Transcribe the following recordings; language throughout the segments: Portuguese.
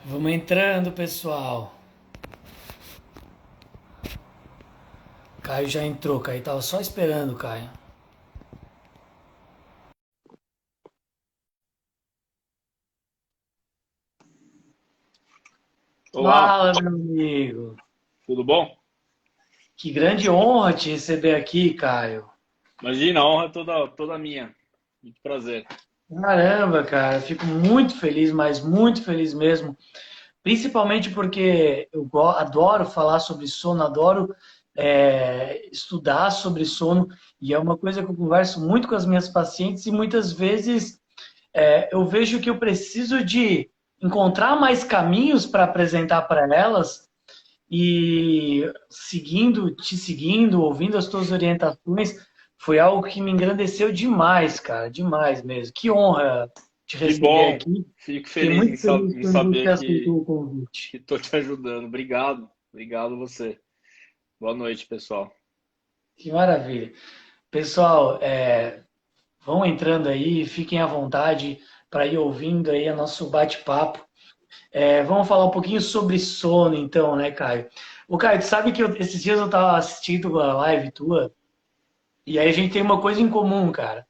Vamos entrando, pessoal. Caio já entrou, Caio. Tava só esperando, Caio. Olá, Fala, meu amigo. tudo bom? Que grande honra te receber aqui, Caio. Imagina, a honra é toda minha. Muito prazer. Caramba, cara. Fico muito feliz, mas muito feliz mesmo. Principalmente porque eu adoro falar sobre sono, adoro estudar sobre sono. E é uma coisa que eu converso muito com as minhas pacientes e muitas vezes eu vejo que eu preciso de encontrar mais caminhos para apresentar para elas e te seguindo, ouvindo as tuas orientações, foi algo que me engrandeceu demais, cara, demais mesmo. Que honra te Que receber bom. aqui. Fico Fiquei feliz muito feliz em quando você saber aceitou o convite. que estou te ajudando. Obrigado. Obrigado você. Boa noite, pessoal. Que maravilha. Pessoal, vão entrando aí, fiquem à vontade para ir ouvindo aí o nosso bate-papo. Vamos falar um pouquinho sobre sono, então, né, Caio? O Caio, tu sabe que esses dias eu tava assistindo a live tua, e aí a gente tem uma coisa em comum, cara.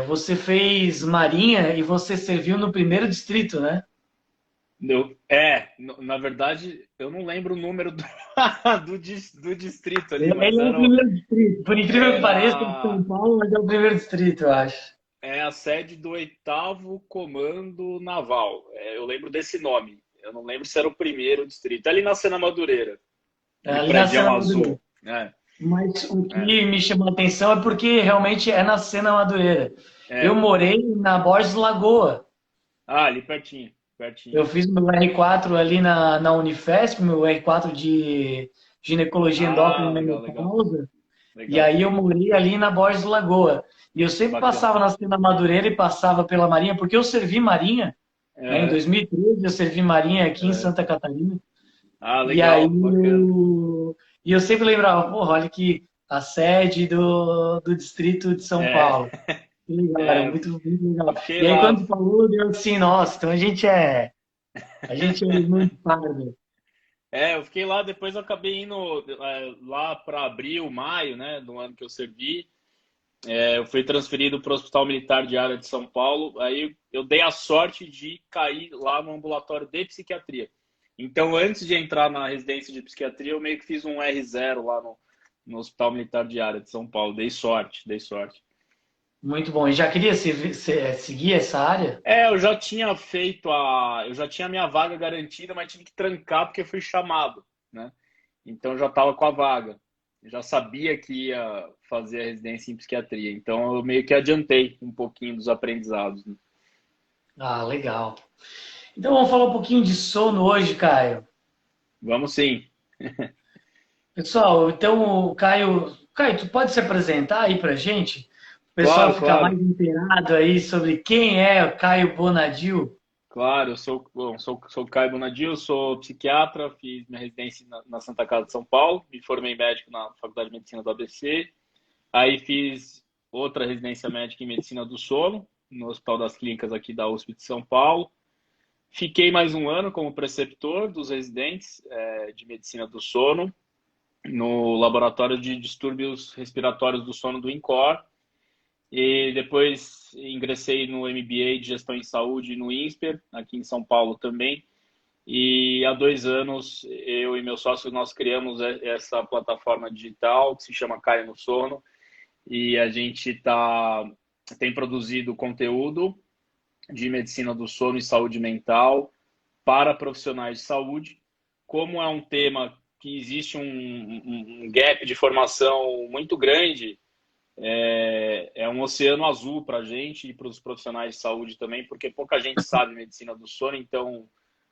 Você fez Marinha e você serviu no primeiro distrito, né? Na verdade, eu não lembro o número do distrito ali, Ele mas é o primeiro distrito. Por incrível que pareça, é de São era Paulo, mas é o primeiro distrito, eu acho. a sede do 8º Comando Naval. Eu lembro desse nome. Eu não lembro se era o primeiro distrito. Ali na Sena Madureira, É aquele ali na prédião Sena Madureira. azul. É, Mas o é. que me chamou a atenção é porque realmente é na Sena Madureira. Eu É. morei na Borges Lagoa. Ah, ali pertinho, pertinho. Eu fiz meu R4 ali na Unifesp, meu R4 de ginecologia endócrina Ah, e legal, legal, menopausa. E legal. aí eu morei ali na Borges Lagoa. E eu sempre Bacana. passava na Cena Madureira e passava pela Marinha, porque eu servi Marinha, né? Em Aham. 2013 eu servi Marinha aqui em É. Santa Catarina. Ah, E aí legal, bacana. eu sempre lembrava, porra, olha que a sede do Distrito de São É, Paulo. Que legal, era é, muito, muito legal. eu fiquei E aí lá. quando tu falou, deu assim, nossa, então a gente é muito pardo. Eu fiquei lá, depois eu acabei indo lá para abril, maio, né, do ano que eu servi. Eu fui transferido para o Hospital Militar de Área de São Paulo. Aí eu dei a sorte de cair lá no ambulatório de psiquiatria. Então, antes de entrar na residência de psiquiatria, eu meio que fiz um R0 lá no Hospital Militar de Área de São Paulo. Dei sorte, dei sorte. Muito bom. E já queria seguir essa área? Eu já tinha a minha vaga garantida, mas tive que trancar porque fui chamado, né? Então eu já estava com a vaga. Eu já sabia que ia fazer a residência em psiquiatria. Então eu meio que adiantei um pouquinho dos aprendizados, né? Ah, legal. Então vamos falar um pouquinho de sono hoje, Caio. Vamos sim. Pessoal, então Caio, tu pode se apresentar aí pra gente? O pessoal Claro, ficar mais claro, inteirado aí sobre quem é o Caio Bonadil. claro. Eu sou o Caio Bonadil, sou psiquiatra, fiz minha residência na Santa Casa de São Paulo, me formei médico na Faculdade de Medicina do ABC. Aí fiz outra residência médica em medicina do sono, no Hospital das Clínicas aqui da USP de São Paulo. Fiquei mais um ano como preceptor dos residentes de medicina do sono no laboratório de distúrbios respiratórios do sono do INCOR. E depois ingressei no MBA de Gestão em Saúde no INSPER, aqui em São Paulo também. E há 2 anos, eu e meu sócio, nós criamos essa plataforma digital que se chama Caia no Sono, e a gente tem produzido conteúdo de medicina do sono e saúde mental para profissionais de saúde. Como é um tema que existe um gap de formação muito grande, é um oceano azul para a gente e para os profissionais de saúde também, porque pouca gente sabe medicina do sono, então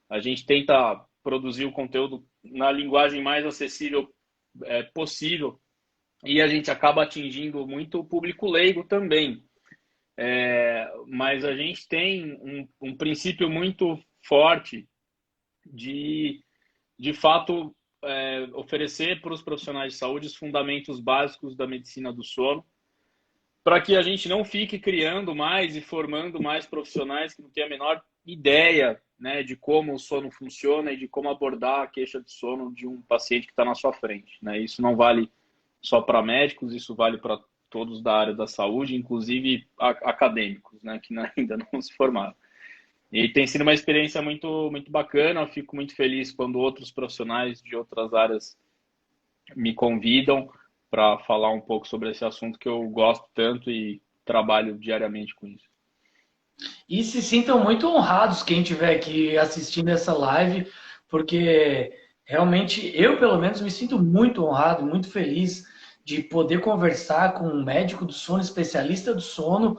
a gente tenta produzir o conteúdo na linguagem mais acessível possível, e a gente acaba atingindo muito o público leigo também. Mas a gente tem um princípio muito forte de fato, oferecer para os profissionais de saúde os fundamentos básicos da medicina do sono, para que a gente não fique criando mais e formando mais profissionais que não têm a menor ideia, né, de como o sono funciona e de como abordar a queixa de sono de um paciente que está na sua frente, né? Isso não vale só para médicos, isso vale para todos da área da saúde, inclusive acadêmicos, né, que ainda não se formaram. E tem sido uma experiência muito, muito bacana. Eu fico muito feliz quando outros profissionais de outras áreas me convidam para falar um pouco sobre esse assunto que eu gosto tanto e trabalho diariamente com isso. E se sintam muito honrados quem estiver aqui assistindo essa live, porque realmente eu, pelo menos, me sinto muito honrado, muito feliz de poder conversar com um médico do sono, especialista do sono,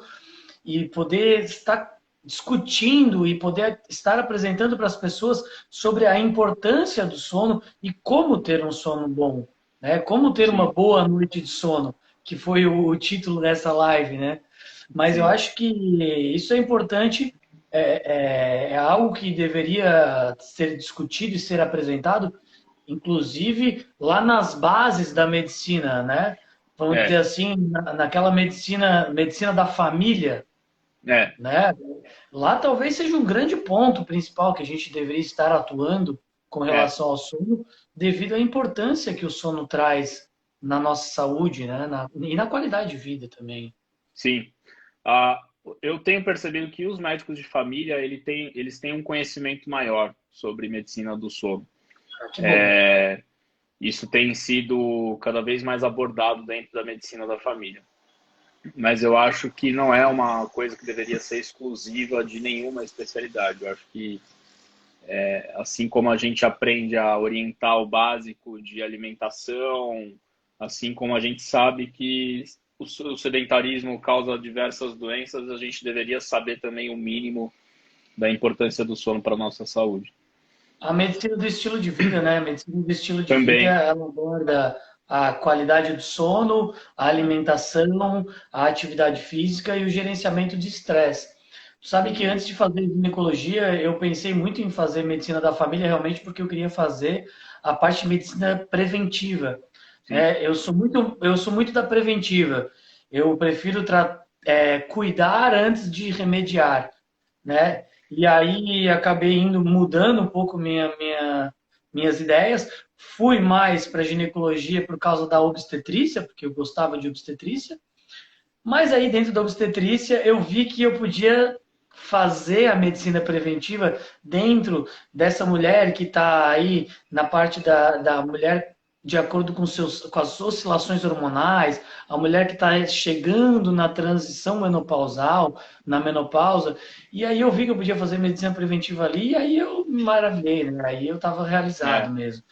e poder estar discutindo e poder estar apresentando para as pessoas sobre a importância do sono e como ter um sono bom, né? Como ter uma Sim, boa noite de sono, que foi o título dessa live, né? Mas eu sim. acho que isso é importante, é algo que deveria ser discutido e ser apresentado, inclusive lá nas bases da medicina, né? Vamos dizer É, assim, naquela medicina da família, é, né? Lá talvez seja um grande ponto principal que a gente deveria estar atuando com é, relação ao sono, devido à importância que o sono traz na nossa saúde, né? E na qualidade de vida também. sim. Ah, eu tenho percebido que os médicos de família, eles têm um conhecimento maior sobre medicina do sono. Que bom. Isso tem sido cada vez mais abordado dentro da medicina da família. Mas eu acho que não é uma coisa que deveria ser exclusiva de nenhuma especialidade. Eu acho que, assim como a gente aprende a orientar o básico de alimentação, assim como a gente sabe que o sedentarismo causa diversas doenças, a gente deveria saber também o mínimo da importância do sono para a nossa saúde. A medicina do estilo de vida, né? A medicina do estilo de vida, Também, ela aborda a qualidade do sono, a alimentação, a atividade física e o gerenciamento de estresse. Tu sabe que uhum, antes de fazer ginecologia, eu pensei muito em fazer medicina da família, realmente porque eu queria fazer a parte de medicina preventiva. sim, Eu sou muito da preventiva. Eu prefiro cuidar antes de remediar, né? E aí acabei indo mudando um pouco minhas ideias. Fui mais para ginecologia por causa da obstetrícia, porque eu gostava de obstetrícia. Mas aí dentro da obstetrícia eu vi que eu podia fazer a medicina preventiva dentro dessa mulher que está aí na parte da mulher de acordo com as oscilações hormonais, a mulher que está chegando na transição menopausal, na menopausa, e aí eu vi que eu podia fazer medicina preventiva ali, e aí eu me maravilhei, né? Aí eu estava realizado é. mesmo,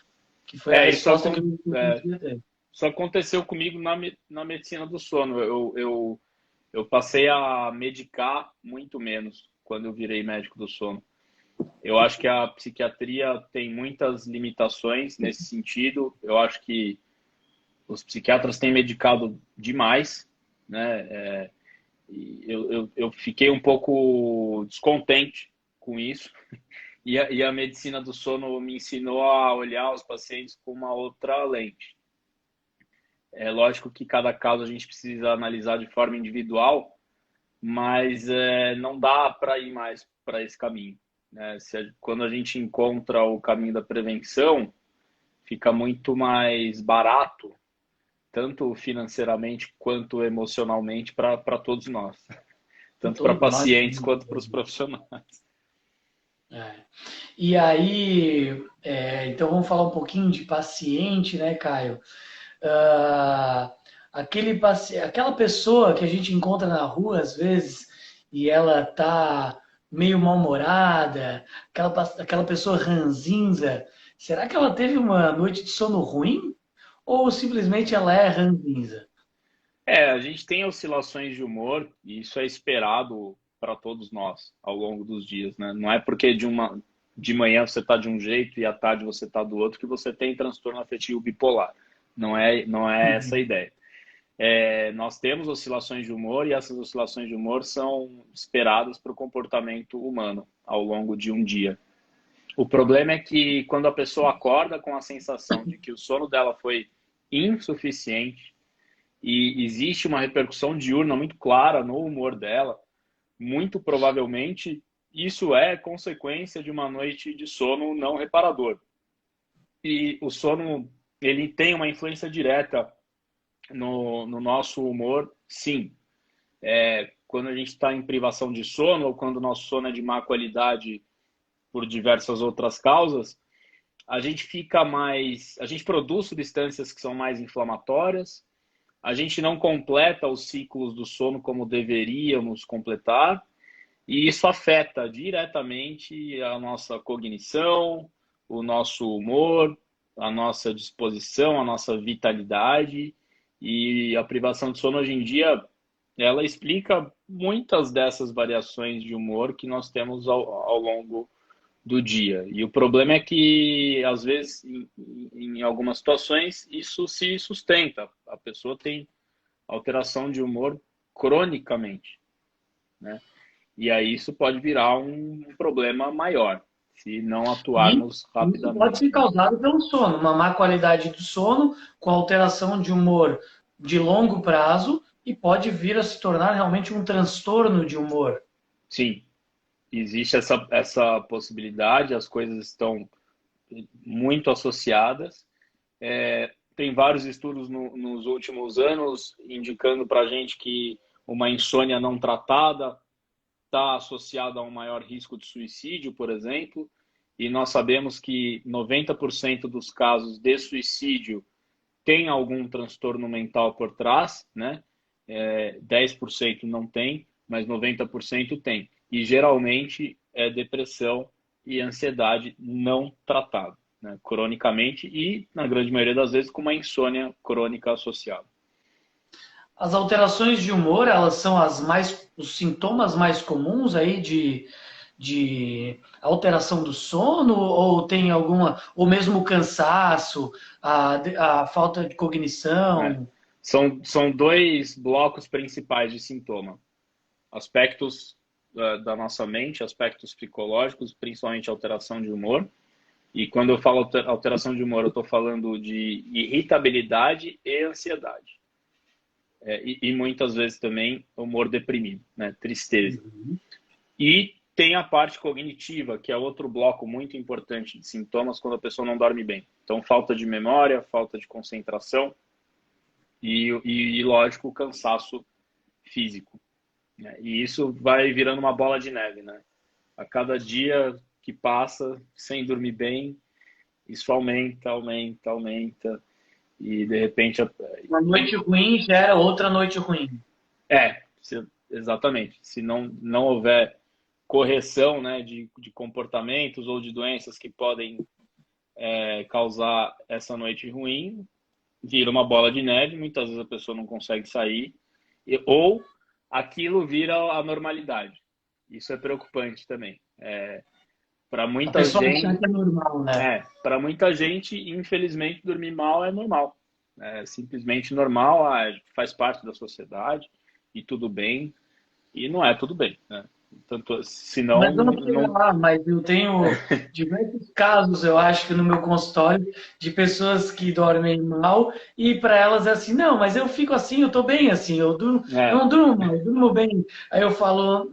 que foi a Isso, resposta que eu é, queria ter. isso aconteceu comigo na medicina do sono. Eu passei a medicar muito menos quando eu virei médico do sono. Eu acho que a psiquiatria tem muitas limitações nesse sentido. Eu acho que os psiquiatras têm medicado demais, né? Eu fiquei um pouco descontente com isso. E a medicina do sono me ensinou a olhar os pacientes com uma outra lente. É lógico que cada caso a gente precisa analisar de forma individual, mas não dá para ir mais para esse caminho, né? Quando a gente encontra o caminho da prevenção, fica muito mais barato, tanto financeiramente quanto emocionalmente, para todos nós, tanto para Todos nós. pacientes quanto para os profissionais. É. E aí, então vamos falar um pouquinho de paciente, né, Caio? Ah, aquela pessoa que a gente encontra na rua às vezes e ela tá meio mal-humorada, aquela pessoa ranzinza, será que ela teve uma noite de sono ruim? Ou simplesmente ela é ranzinza? A gente tem oscilações de humor e isso é esperado para todos nós ao longo dos dias, né? Não é porque de manhã você está de um jeito e à tarde você está do outro que você tem transtorno afetivo bipolar. Não é essa a Uhum. ideia. Nós temos oscilações de humor e essas oscilações de humor são esperadas para o comportamento humano ao longo de um dia. O problema é que quando a pessoa acorda com a sensação de que o sono dela foi insuficiente e existe uma repercussão diurna muito clara no humor dela, muito provavelmente isso é consequência de uma noite de sono não reparador. E o sono, ele tem uma influência direta no nosso humor, sim. Quando a gente está em privação de sono ou quando o nosso sono é de má qualidade por diversas outras causas, a gente fica mais, a gente produz substâncias que são mais inflamatórias, a gente não completa os ciclos do sono como deveríamos completar, e isso afeta diretamente a nossa cognição, o nosso humor, a nossa disposição, a nossa vitalidade. E a privação de sono hoje em dia, ela explica muitas dessas variações de humor que nós temos ao longo do dia. E o problema é que, às vezes, em algumas situações, isso se sustenta. A pessoa tem alteração de humor cronicamente, né? E aí isso pode virar um problema maior, se não E atuarmos isso pode ser rapidamente, né? causado pelo sono, uma má qualidade do sono, com alteração de humor de longo prazo, e pode vir a se tornar realmente um transtorno de humor. Sim, existe essa possibilidade, as coisas estão muito associadas. Tem vários estudos nos últimos anos indicando para a gente que uma insônia não tratada está associada a um maior risco de suicídio, por exemplo, e nós sabemos que 90% dos casos de suicídio tem algum transtorno mental por trás, né? 10% não tem, mas 90% tem. E geralmente é depressão e ansiedade não tratada, né? Cronicamente e, na grande maioria das vezes, com uma insônia crônica associada. As alterações de humor, elas são os sintomas mais comuns aí de alteração do sono, ou tem alguma, ou mesmo o cansaço, a falta de Né? cognição? São dois blocos principais de sintoma. Aspectos da nossa mente, aspectos psicológicos, principalmente alteração de humor. E quando eu falo alteração de humor, eu estou falando de irritabilidade e ansiedade. E muitas vezes também humor deprimido, né? Tristeza. E tem a parte cognitiva, que é outro bloco muito importante de sintomas quando a pessoa não dorme bem. Então, falta de memória, falta de concentração e lógico, cansaço físico, né? E isso vai virando uma bola de neve, né? A cada dia que passa sem dormir bem, isso aumenta, aumenta, aumenta. E de repente. Uma noite ruim gera outra noite ruim. Exatamente. Se não houver correção, né, de comportamentos ou de doenças que podem causar essa noite ruim, vira uma bola de neve, muitas vezes a pessoa não consegue sair, ou aquilo vira a normalidade. Isso é preocupante também. Para A muita pessoa achar gente, que é normal, né? para muita gente, infelizmente, dormir mal é normal. É simplesmente normal, faz parte da sociedade e tudo bem. E não é tudo bem, né? Tanto, senão, Mas eu não sei não. lá, mas eu tenho diversos casos, eu acho que no meu consultório, de pessoas que dormem mal e para elas é assim, não, mas eu fico assim, eu tô bem assim, eu É, não durmo mal, eu durmo bem. Aí eu falo,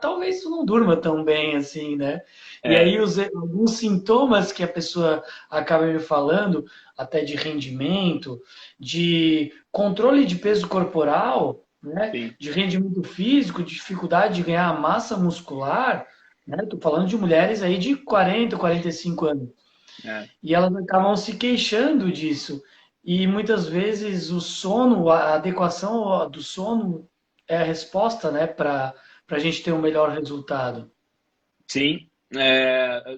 talvez tu não durma tão bem assim, né? E é, aí alguns sintomas que a pessoa acaba me falando, até de rendimento, de controle de peso corporal, né? sim, De rendimento físico, de dificuldade de ganhar massa muscular, né? Estou falando de mulheres aí de 40, 45 anos. é. E elas acabam se queixando disso. E muitas vezes o sono, a adequação do sono é a resposta, né, para a gente ter um melhor resultado. Sim,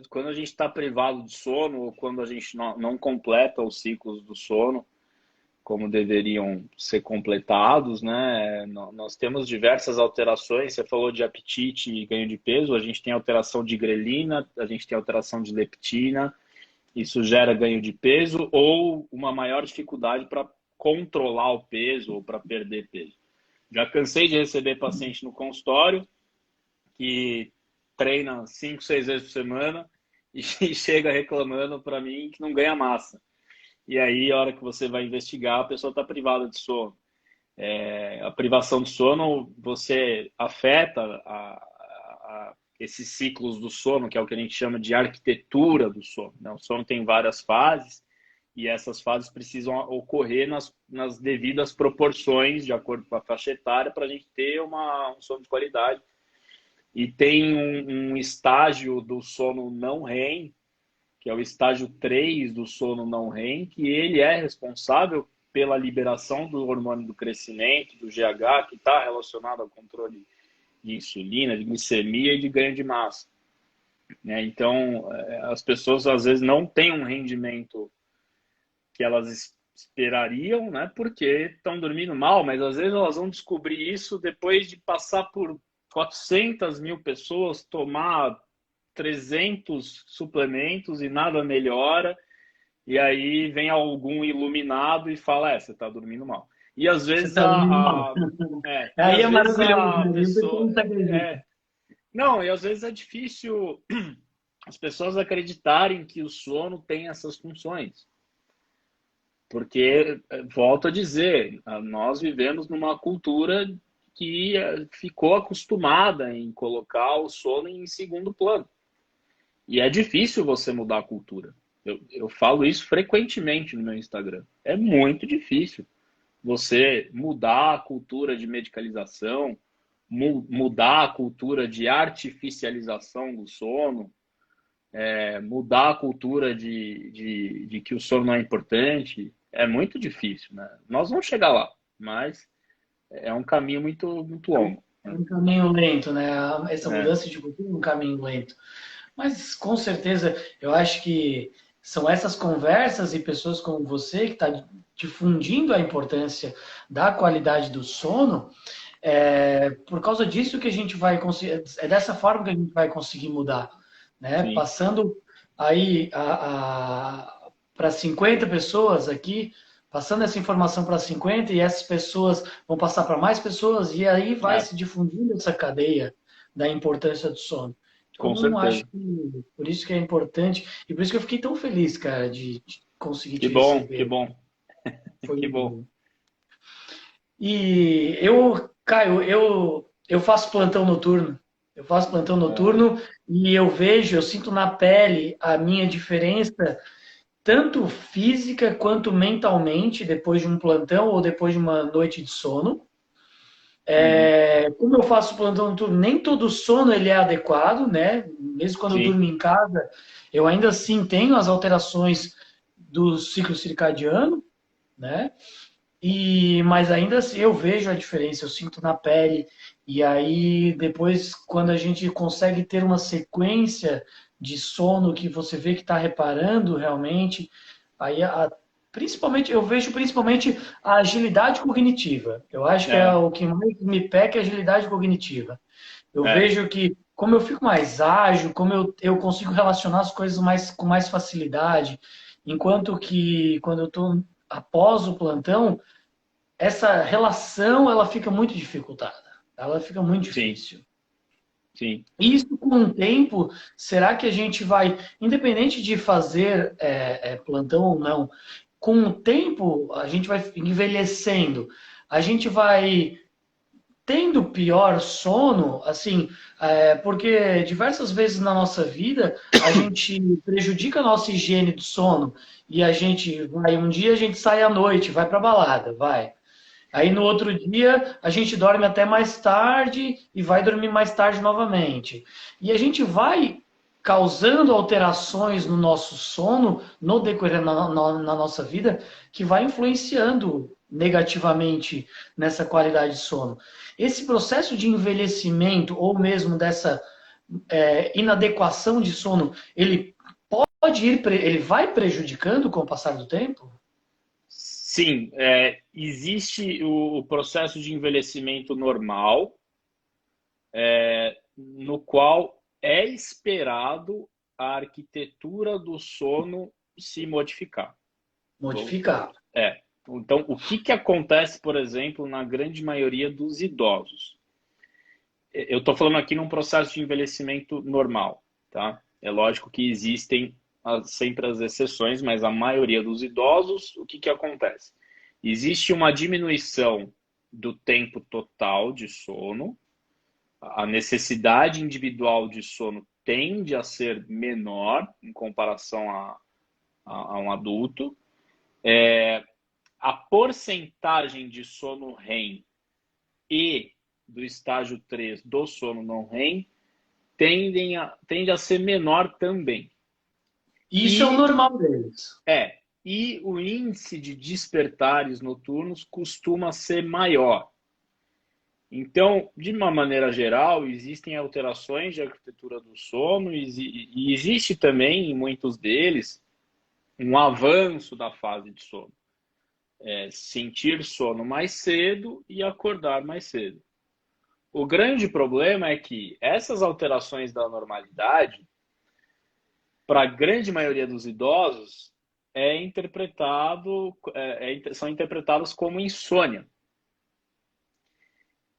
quando a gente está privado de sono ou quando a gente não completa os ciclos do sono como deveriam ser completados, né? Nós temos diversas alterações. Você falou de apetite e ganho de peso, a gente tem alteração de grelina, a gente tem alteração de leptina, isso gera ganho de peso ou uma maior dificuldade para controlar o peso ou para perder peso. Já cansei de receber paciente no consultório que treina 5, 6 vezes por semana e chega reclamando para mim que não ganha massa. E aí, a hora que você vai investigar, a pessoa está privada de sono. A privação de sono, você afeta esses ciclos do sono, que é o que a gente chama de arquitetura do sono, né? O sono tem várias fases e essas fases precisam ocorrer nas devidas proporções, de acordo com a faixa etária, para a gente ter um sono de qualidade. E tem um estágio do sono não REM, que é o estágio 3 do sono não REM, que ele é responsável pela liberação do hormônio do crescimento, do GH, que está relacionado ao controle de insulina, de glicemia e de ganho de massa. Né? Então, as pessoas às vezes não têm um rendimento que elas esperariam, né? Porque estão dormindo mal, mas às vezes elas vão descobrir isso depois de passar por 400 mil pessoas, tomar 300 suplementos e nada melhora, e aí vem algum iluminado e fala, você está dormindo mal. E às vezes Você tá dormindo mal. Aí é maravilhoso, a né? pessoa... Não acredita. Não, e às vezes é difícil as pessoas acreditarem que o sono tem essas funções. Porque, volto a dizer, nós vivemos numa cultura que ficou acostumada em colocar o sono em segundo plano. E é difícil você mudar a cultura. Eu falo isso frequentemente no meu Instagram. É muito difícil você mudar a cultura de medicalização, mudar a cultura de artificialização do sono, mudar a cultura de que o sono não é importante. É muito difícil, né? Nós vamos chegar lá, mas é um caminho muito, muito longo. É um caminho lento, né? Essa É, mudança de cultura é um caminho lento. Mas com certeza, eu acho que são essas conversas e pessoas como você que está difundindo a importância da qualidade do sono. Por causa disso que a gente vai conseguir, é dessa forma que a gente vai conseguir mudar, né? sim, Passando aí para 50 pessoas aqui, passando essa informação para 50 e essas pessoas vão passar para mais pessoas e aí vai é, se difundindo essa cadeia da importância do sono. com Então, acho certeza. que por isso que é importante e por isso que eu fiquei tão feliz, cara, de conseguir Que te bom, que receber. bom, que bom. Foi. E eu, Caio, eu faço plantão noturno. Eu faço plantão Aham, noturno e eu vejo, eu sinto na pele a minha diferença, tanto física quanto mentalmente, depois de um plantão ou depois de uma noite de sono. uhum, Como eu faço plantão noturno, nem todo sono ele é adequado, né? Mesmo quando eu sim, durmo em casa, eu ainda assim tenho as alterações do ciclo circadiano, né? Mas ainda assim eu vejo a diferença, eu sinto na pele. E aí depois, quando a gente consegue ter uma sequência de sono que você vê que está reparando realmente, aí principalmente eu vejo principalmente a agilidade cognitiva. Eu acho que é é, o que mais me pega é a agilidade cognitiva. Eu é, vejo que como eu fico mais ágil, como eu consigo relacionar as coisas com mais facilidade, enquanto que quando eu estou após o plantão essa relação ela fica muito dificultada, ela fica muito sim, difícil. sim, Isso com o tempo, será que a gente vai, independente de fazer plantão ou não, com o tempo a gente vai envelhecendo, a gente vai tendo pior sono, assim, porque diversas vezes na nossa vida a gente prejudica a nossa higiene do sono e a gente vai um dia a gente sai à noite, vai para balada, vai. Aí no outro dia a gente dorme até mais tarde e vai dormir mais tarde novamente. E a gente vai causando alterações no nosso sono no decorrer na nossa vida que vai influenciando negativamente nessa qualidade de sono. Esse processo de envelhecimento ou mesmo dessa inadequação de sono, ele vai prejudicando com o passar do tempo? sim. Existe o processo de envelhecimento normal, no qual é esperado a arquitetura do sono se modificar. Modificar. Então, o que que acontece, por exemplo, na grande maioria dos idosos? Eu estou falando aqui num processo de envelhecimento normal, tá? É lógico que existem sempre as exceções, mas a maioria dos idosos, o que que acontece? Existe uma diminuição do tempo total de sono, a necessidade individual de sono tende a ser menor em comparação a um adulto. A porcentagem de sono REM e do estágio 3 do sono não REM tende a ser menor também. Isso é o normal deles. E o índice de despertares noturnos costuma ser maior. Então, de uma maneira geral, existem alterações de arquitetura do sono e existe também, em muitos deles, um avanço da fase de sono. Sentir sono mais cedo e acordar mais cedo. O grande problema é que essas alterações da normalidade, para a grande maioria dos idosos, são interpretadas como insônia.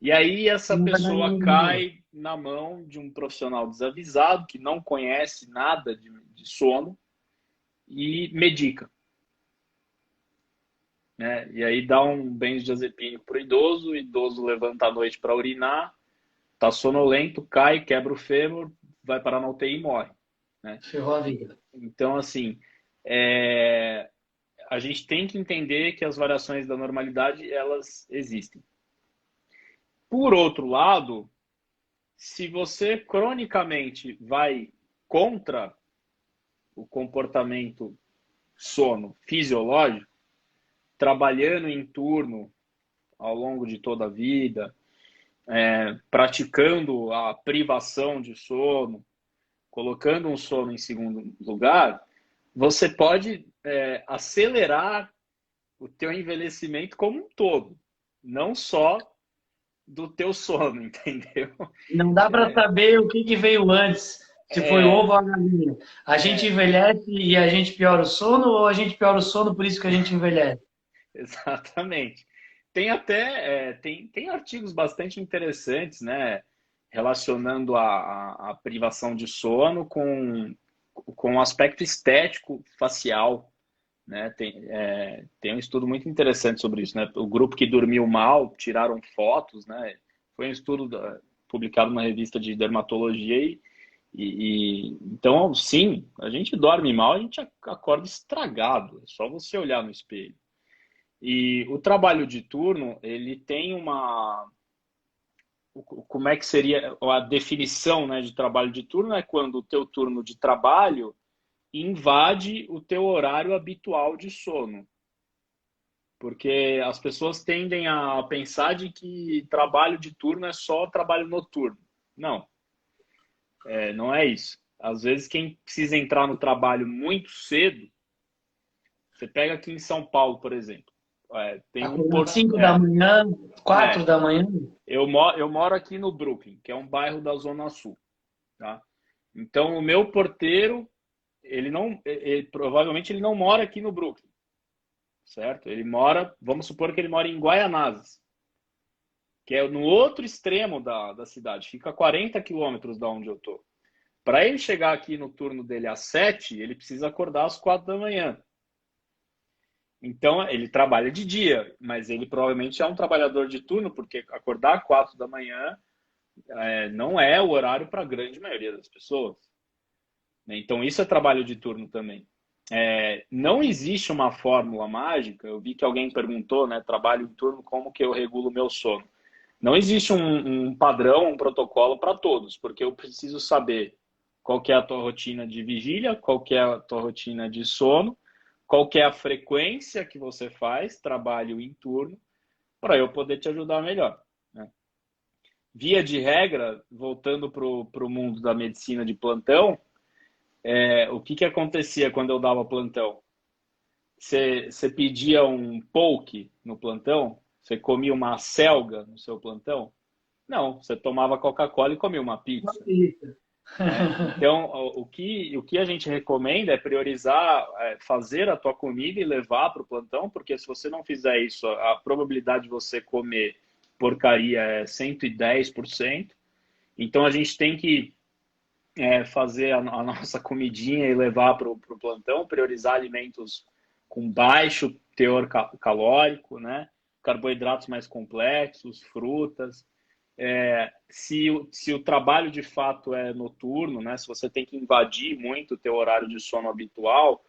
E aí essa pessoa cai na mão de um profissional desavisado, que não conhece nada de sono, e medica. Né? E aí dá um benzodiazepínico para o idoso levanta à noite para urinar, está sonolento, cai, quebra o fêmur, vai parar na UTI e morre. Né? Ferrou a vida. Então, assim, a gente tem que entender que as variações da normalidade, elas existem. Por outro lado, se você cronicamente vai contra o comportamento sono fisiológico, trabalhando em turno ao longo de toda a vida, praticando a privação de sono, colocando um sono em segundo lugar, você pode acelerar o teu envelhecimento como um todo, não só do teu sono, entendeu? Não dá para saber o que veio antes, se foi o ovo ou a galinha. A gente envelhece e a gente piora o sono, ou a gente piora o sono por isso que a gente envelhece? Exatamente. Tem até tem artigos bastante interessantes, né, relacionando a privação de sono com o aspecto estético facial. Né? Tem um estudo muito interessante sobre isso. Né? O grupo que dormiu mal tiraram fotos. Né? Foi um estudo publicado numa revista de dermatologia. Então, sim, a gente dorme mal, a gente acorda estragado. É só você olhar no espelho. E o trabalho de turno, ele tem como é que seria a definição, né, de trabalho de turno? É quando o teu turno de trabalho invade o teu horário habitual de sono. Porque as pessoas tendem a pensar de que trabalho de turno é só trabalho noturno. Não, não é isso. Às vezes quem precisa entrar no trabalho muito cedo, você pega aqui em São Paulo, por exemplo, tem um Às 5 da manhã, 4 da manhã. Eu moro aqui no Brooklyn, que é um bairro da Zona Sul. Tá? Então, o meu porteiro, provavelmente ele não mora aqui no Brooklyn, certo? Vamos supor que ele mora em Guaianazes, que é no outro extremo da cidade, fica a 40 quilômetros da onde eu tô. Para ele chegar aqui no turno dele às 7, ele precisa acordar às 4 da manhã. Então, ele trabalha de dia, mas ele provavelmente é um trabalhador de turno, porque acordar às 4 da manhã não é o horário para a grande maioria das pessoas. Então, isso é trabalho de turno também. Não existe uma fórmula mágica. Eu vi que alguém perguntou, né, trabalho em turno, como que eu regulo o meu sono? Não existe um padrão, um protocolo para todos, porque eu preciso saber qual que é a tua rotina de vigília, qual que é a tua rotina de sono, qual que é a frequência que você faz, trabalho em turno, para eu poder te ajudar melhor. Né? Via de regra, voltando para o mundo da medicina de plantão, o que acontecia quando eu dava plantão? Você pedia um poke no plantão? Você comia uma selga no seu plantão? Não, você tomava Coca-Cola e comia uma pizza. Então, o que a gente recomenda é priorizar, fazer a tua comida e levar para o plantão, porque se você não fizer isso, a probabilidade de você comer porcaria é 110%. Então, a gente tem que fazer a nossa comidinha e levar para o plantão, priorizar alimentos com baixo teor calórico, né? Carboidratos mais complexos, frutas. Se o trabalho de fato é noturno, né? Se você tem que invadir muito o teu horário de sono habitual,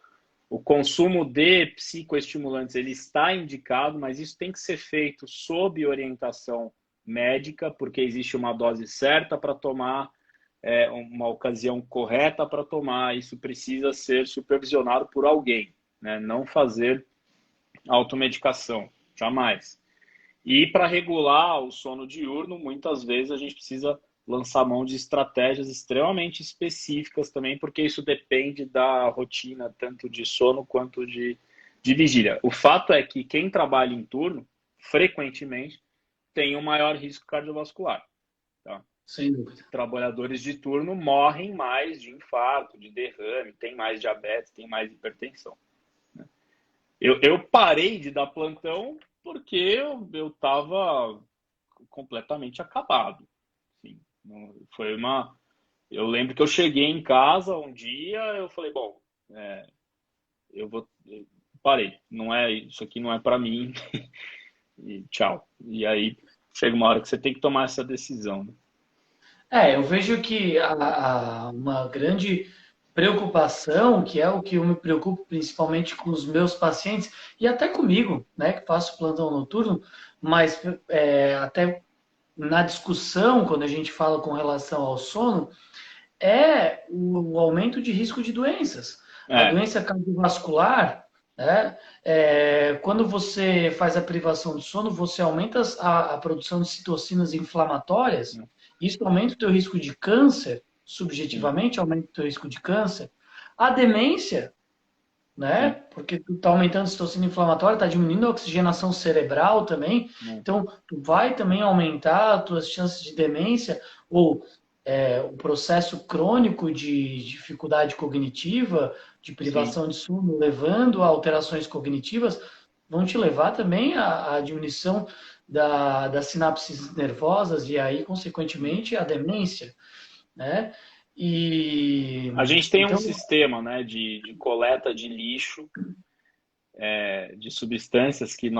o consumo de psicoestimulantes ele está indicado, mas isso tem que ser feito sob orientação médica, porque existe uma dose certa para tomar, uma ocasião correta para tomar. Isso precisa ser supervisionado por alguém, né? Não fazer automedicação, jamais. E para regular o sono diurno, muitas vezes a gente precisa lançar mão de estratégias extremamente específicas também, porque isso depende da rotina, tanto de sono quanto de vigília. O fato é que quem trabalha em turno, frequentemente, tem um maior risco cardiovascular. Tá? Sem dúvida. Trabalhadores de turno morrem mais de infarto, de derrame, tem mais diabetes, tem mais hipertensão. Né? Eu parei de dar plantão porque eu estava completamente acabado. Assim, foi uma... Eu lembro que eu cheguei em casa um dia, eu falei, bom, eu parei, isso aqui não é para mim, e tchau. E aí chega uma hora que você tem que tomar essa decisão, né? Eu vejo que uma grande preocupação, que é o que eu me preocupo principalmente com os meus pacientes, e até comigo, né, que faço plantão noturno, mas até na discussão, quando a gente fala com relação ao sono, é o aumento de risco de doenças. A doença cardiovascular, né, quando você faz a privação de sono, você aumenta a produção de citocinas inflamatórias, isso aumenta o teu risco de câncer, subjetivamente aumenta o teu risco de câncer. A demência, né? Porque tu tá aumentando a citocina inflamatória, tá diminuindo a oxigenação cerebral também. Então, tu vai também aumentar as tuas chances de demência ou o processo crônico de dificuldade cognitiva, de privação de sono, levando a alterações cognitivas, vão te levar também à diminuição das sinapses nervosas e aí, consequentemente, a demência, né? E a gente tem um então, sistema, né, de coleta de lixo, de substâncias que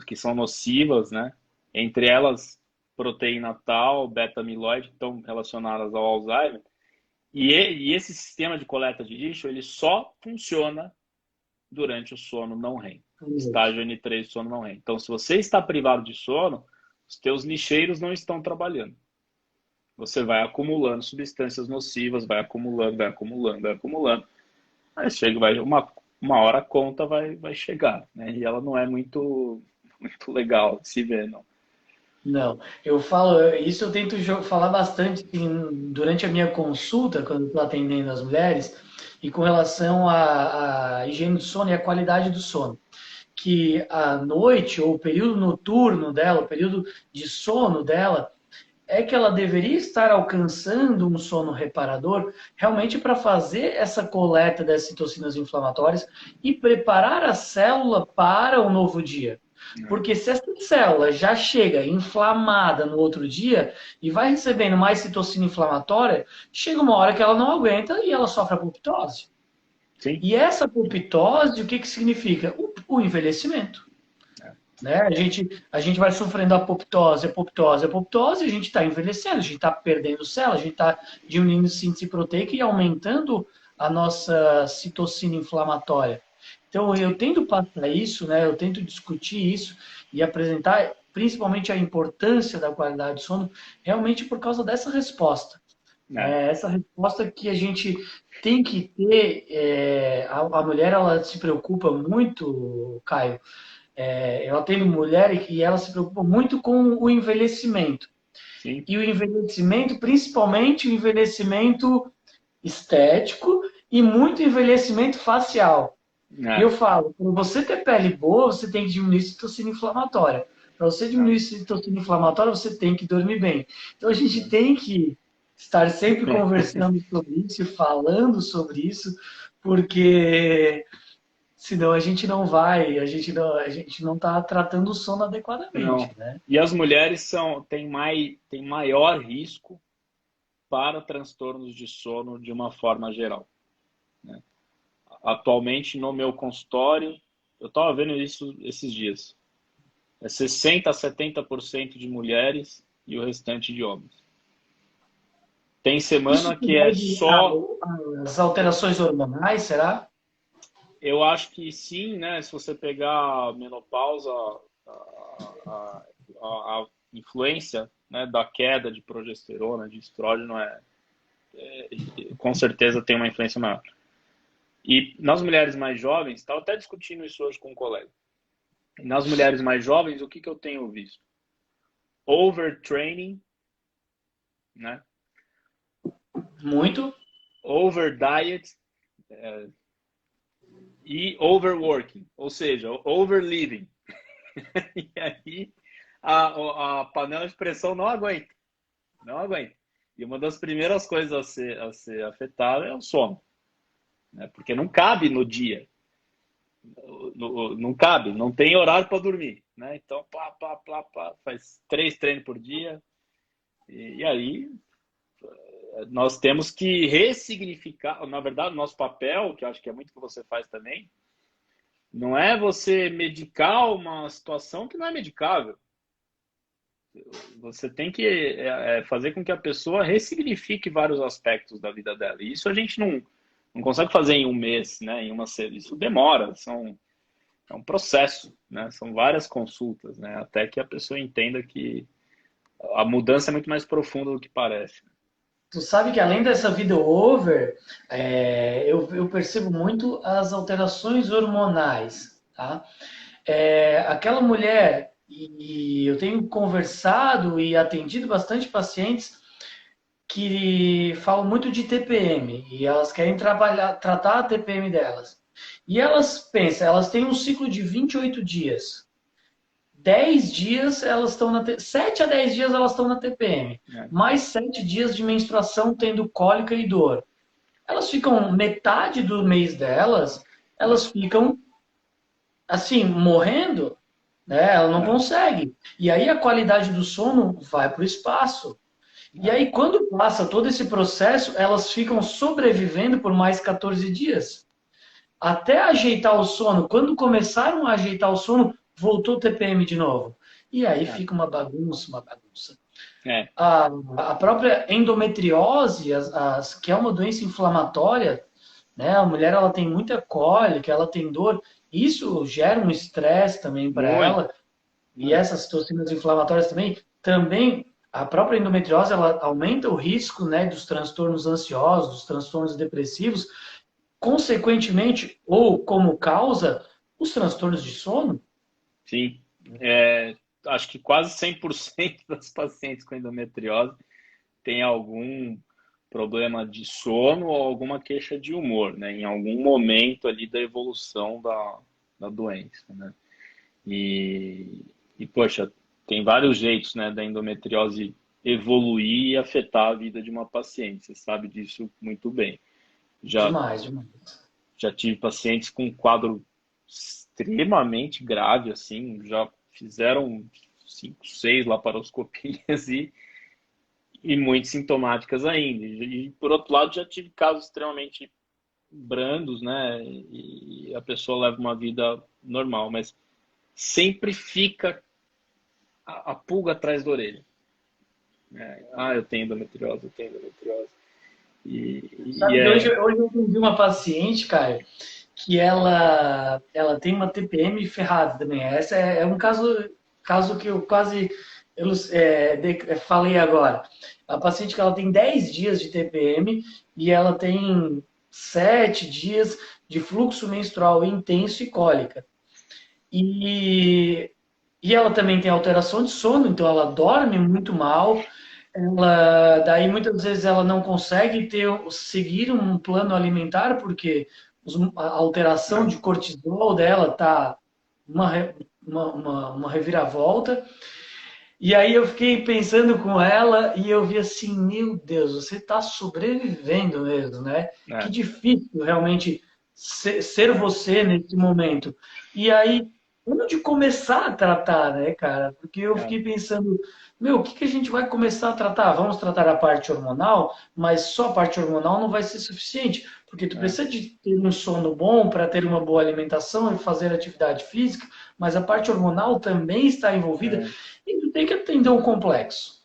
que são nocivas, né? Entre elas proteína tal, beta-amiloide, que estão relacionadas ao Alzheimer. E esse sistema de coleta de lixo, ele só funciona durante o sono não REM. Estágio N3 sono não REM. Então, se você está privado de sono, os teus lixeiros não estão trabalhando. Você vai acumulando substâncias nocivas, vai acumulando, vai acumulando, vai acumulando. Aí chega, uma hora a conta vai chegar, né? E ela não é muito legal de se ver, não. não, isso eu tento falar bastante durante a minha consulta, quando estou atendendo as mulheres, e com relação à higiene do sono e à qualidade do sono. Que a noite, ou o período noturno dela, o período de sono dela, é que ela deveria estar alcançando um sono reparador realmente para fazer essa coleta das citocinas inflamatórias e preparar a célula para o novo dia. Porque se essa célula já chega inflamada no outro dia e vai recebendo mais citocina inflamatória, chega uma hora que ela não aguenta e ela sofre apoptose. Sim. E essa apoptose, o que significa? O envelhecimento. Né? A gente vai sofrendo apoptose, a gente está envelhecendo, a gente está perdendo células, a gente está diminuindo síntese proteica e aumentando a nossa citocina inflamatória. Então, eu tento passar isso, né? Eu tento discutir isso e apresentar principalmente a importância da qualidade do sono, realmente por causa dessa resposta. Essa resposta que a gente tem que ter. A mulher, ela se preocupa muito, Caio. Eu atendo mulher e ela se preocupa muito com o envelhecimento. Sim. E o envelhecimento, principalmente o envelhecimento estético e muito envelhecimento facial. E eu falo, para você ter pele boa, você tem que diminuir a citocina inflamatória. Para você diminuir a citocina inflamatória, você tem que dormir bem. Então a gente tem que estar sempre conversando sobre isso, falando sobre isso, porque senão a gente não vai, a gente não está tratando o sono adequadamente, não. né? E as mulheres têm maior risco para transtornos de sono de uma forma geral, né? Atualmente, no meu consultório, eu estava vendo isso esses dias, é 60% a 70% de mulheres e o restante de homens. Tem Isso semana se que é deve só... às alterações hormonais, será? Eu acho que sim, né? Se você pegar a menopausa, a influência, né, da queda de progesterona, de estrógeno, com certeza tem uma influência maior. E nas mulheres mais jovens, estava até discutindo isso hoje com um colega. Nas mulheres mais jovens, o que eu tenho visto? Overtraining, né? Muito. Overdiet, e overworking, ou seja, overliving. E aí a panela de pressão não aguenta, não aguenta. E uma das primeiras coisas a ser afetada é o sono, né? Porque não cabe no dia, não cabe, não tem horário para dormir, né? Então, faz 3 treinos por dia, e aí nós temos que ressignificar, na verdade, o nosso papel, que eu acho que é muito que você faz também, não é você medicar uma situação que não é medicável. Você tem que fazer com que a pessoa ressignifique vários aspectos da vida dela. E isso a gente não consegue fazer em um mês, né? Em uma semana. Isso demora, é um processo, né? São várias consultas, né? Até que a pessoa entenda que a mudança é muito mais profunda do que parece. Tu sabe que além dessa vida over, eu percebo muito as alterações hormonais, tá? Aquela mulher, e eu tenho conversado e atendido bastante pacientes que falam muito de TPM e elas querem tratar a TPM delas. E elas pensam, elas têm um ciclo de 28 dias. 10 dias elas estão 7 a 10 dias elas estão na TPM. Mais 7 dias de menstruação tendo cólica e dor. Elas ficam metade do mês delas, elas ficam assim, morrendo, né? Ela não consegue. E aí a qualidade do sono vai para o espaço. E aí, quando passa todo esse processo, elas ficam sobrevivendo por mais 14 dias. Até ajeitar o sono. Quando começaram a ajeitar o sono, voltou o TPM de novo. E aí fica uma bagunça, uma bagunça. É. A própria endometriose, que é uma doença inflamatória, né? A mulher ela tem muita cólica, ela tem dor. Isso gera um estresse também para ela. E essas toxinas inflamatórias também a própria endometriose ela aumenta o risco, né, dos transtornos ansiosos, dos transtornos depressivos, consequentemente, ou como causa, os transtornos de sono. Sim, acho que quase 100% das pacientes com endometriose tem algum problema de sono ou alguma queixa de humor, né? Em algum momento ali da evolução da doença, né? Poxa, tem vários jeitos, né, da endometriose evoluir e afetar a vida de uma paciente. Você sabe disso muito bem. Demais. Já tive pacientes com um quadro extremamente grave, assim, já fizeram 5, 6 laparoscopias e muito sintomáticas ainda. E, por outro lado, já tive casos extremamente brandos, né? E a pessoa leva uma vida normal, mas sempre fica a pulga atrás da orelha. Eu tenho endometriose, eu tenho endometriose. Sabe que hoje eu atendi uma paciente, cara, que ela tem uma TPM ferrada também. Essa é um caso que eu quase falei agora. A paciente que ela tem 10 dias de TPM e ela tem 7 dias de fluxo menstrual intenso e cólica. E ela também tem alteração de sono, então ela dorme muito mal. Daí muitas vezes ela não consegue seguir um plano alimentar porque a alteração de cortisol dela tá uma reviravolta. E aí eu fiquei pensando com ela e eu vi assim, meu Deus, você está sobrevivendo mesmo, né? Que difícil realmente ser você nesse momento. E aí onde começar a tratar, né, cara? Porque eu É, fiquei pensando, meu, o que que a gente vai começar a tratar? Vamos tratar a parte hormonal, mas só a parte hormonal não vai ser suficiente, porque tu é, precisa de ter um sono bom para ter uma boa alimentação e fazer atividade física, mas a parte hormonal também está envolvida é. e tu tem que atender um complexo.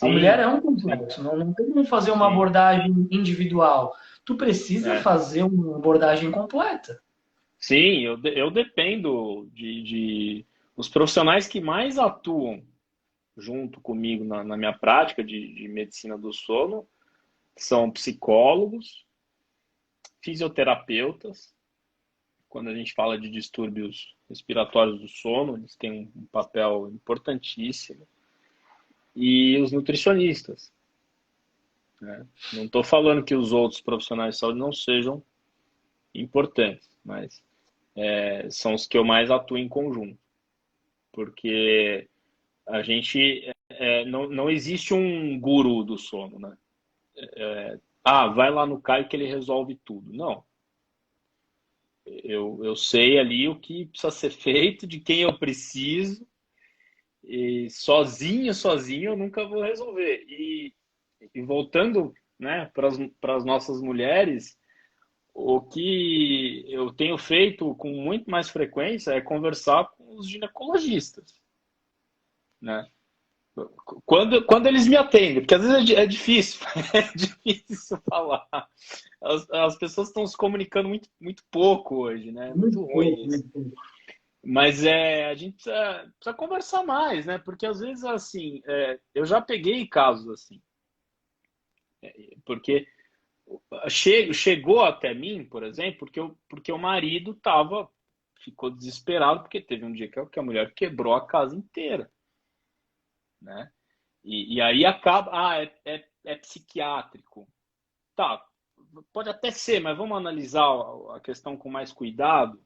A mulher Sim, é um sim, complexo, não tem como fazer uma sim. abordagem individual. Tu precisa É. fazer uma abordagem completa. Sim, eu dependo os profissionais que mais atuam junto comigo na minha prática de medicina do sono são psicólogos, fisioterapeutas. Quando a gente fala de distúrbios respiratórios do sono, eles têm um papel importantíssimo. E os nutricionistas, né? Não estou falando que os outros profissionais de saúde não sejam importantes, mas são os que eu mais atuo em conjunto, porque a gente não existe um guru do sono, né? Ah, vai lá no Caio que ele resolve tudo. Não. Eu sei ali o que precisa ser feito, de quem eu preciso, e sozinho eu nunca vou resolver. E voltando, né, para as nossas mulheres, o que eu tenho feito com muito mais frequência é conversar com os ginecologistas, né? Quando eles me atendem, porque às vezes é difícil, é difícil falar. As pessoas estão se comunicando muito pouco hoje, né? É Muito muito ruim pouco, isso. muito pouco. Mas a gente precisa conversar mais, né? Porque às vezes, assim, eu já peguei casos assim. Porque chegou até mim, por exemplo, porque o marido ficou desesperado, porque teve um dia que a mulher quebrou a casa inteira, né? E aí acaba, é psiquiátrico. Tá, pode até ser, mas vamos analisar a questão com mais cuidado,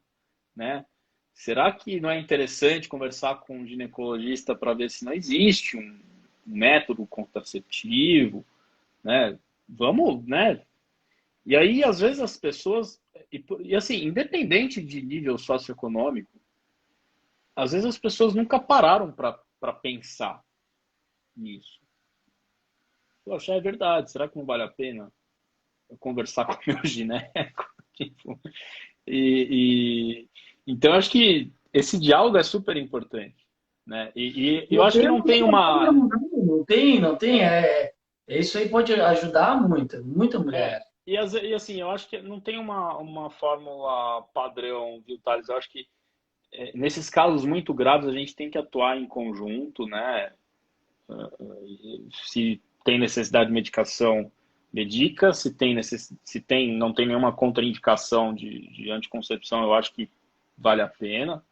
né? Será que não é interessante conversar com um ginecologista para ver se não existe um método contraceptivo, né? Vamos, né? E aí, às vezes, as pessoas, e assim, independente de nível socioeconômico, às vezes as pessoas nunca pararam para pensar nisso. Poxa, é verdade, será que não vale a pena eu conversar com o meu gineco? Tipo, e, então, acho que esse diálogo é super importante, né? E eu Eu acho que tenho não tem uma uma. não tem, não tem. Isso aí pode ajudar muita mulher. E assim, eu acho que não tem uma fórmula padrão, viu, Thales? Eu acho que nesses casos muito graves a gente tem que atuar em conjunto, né? Se tem necessidade de medicação, medica. Se não tem nenhuma contraindicação de anticoncepção, eu acho que vale a pena.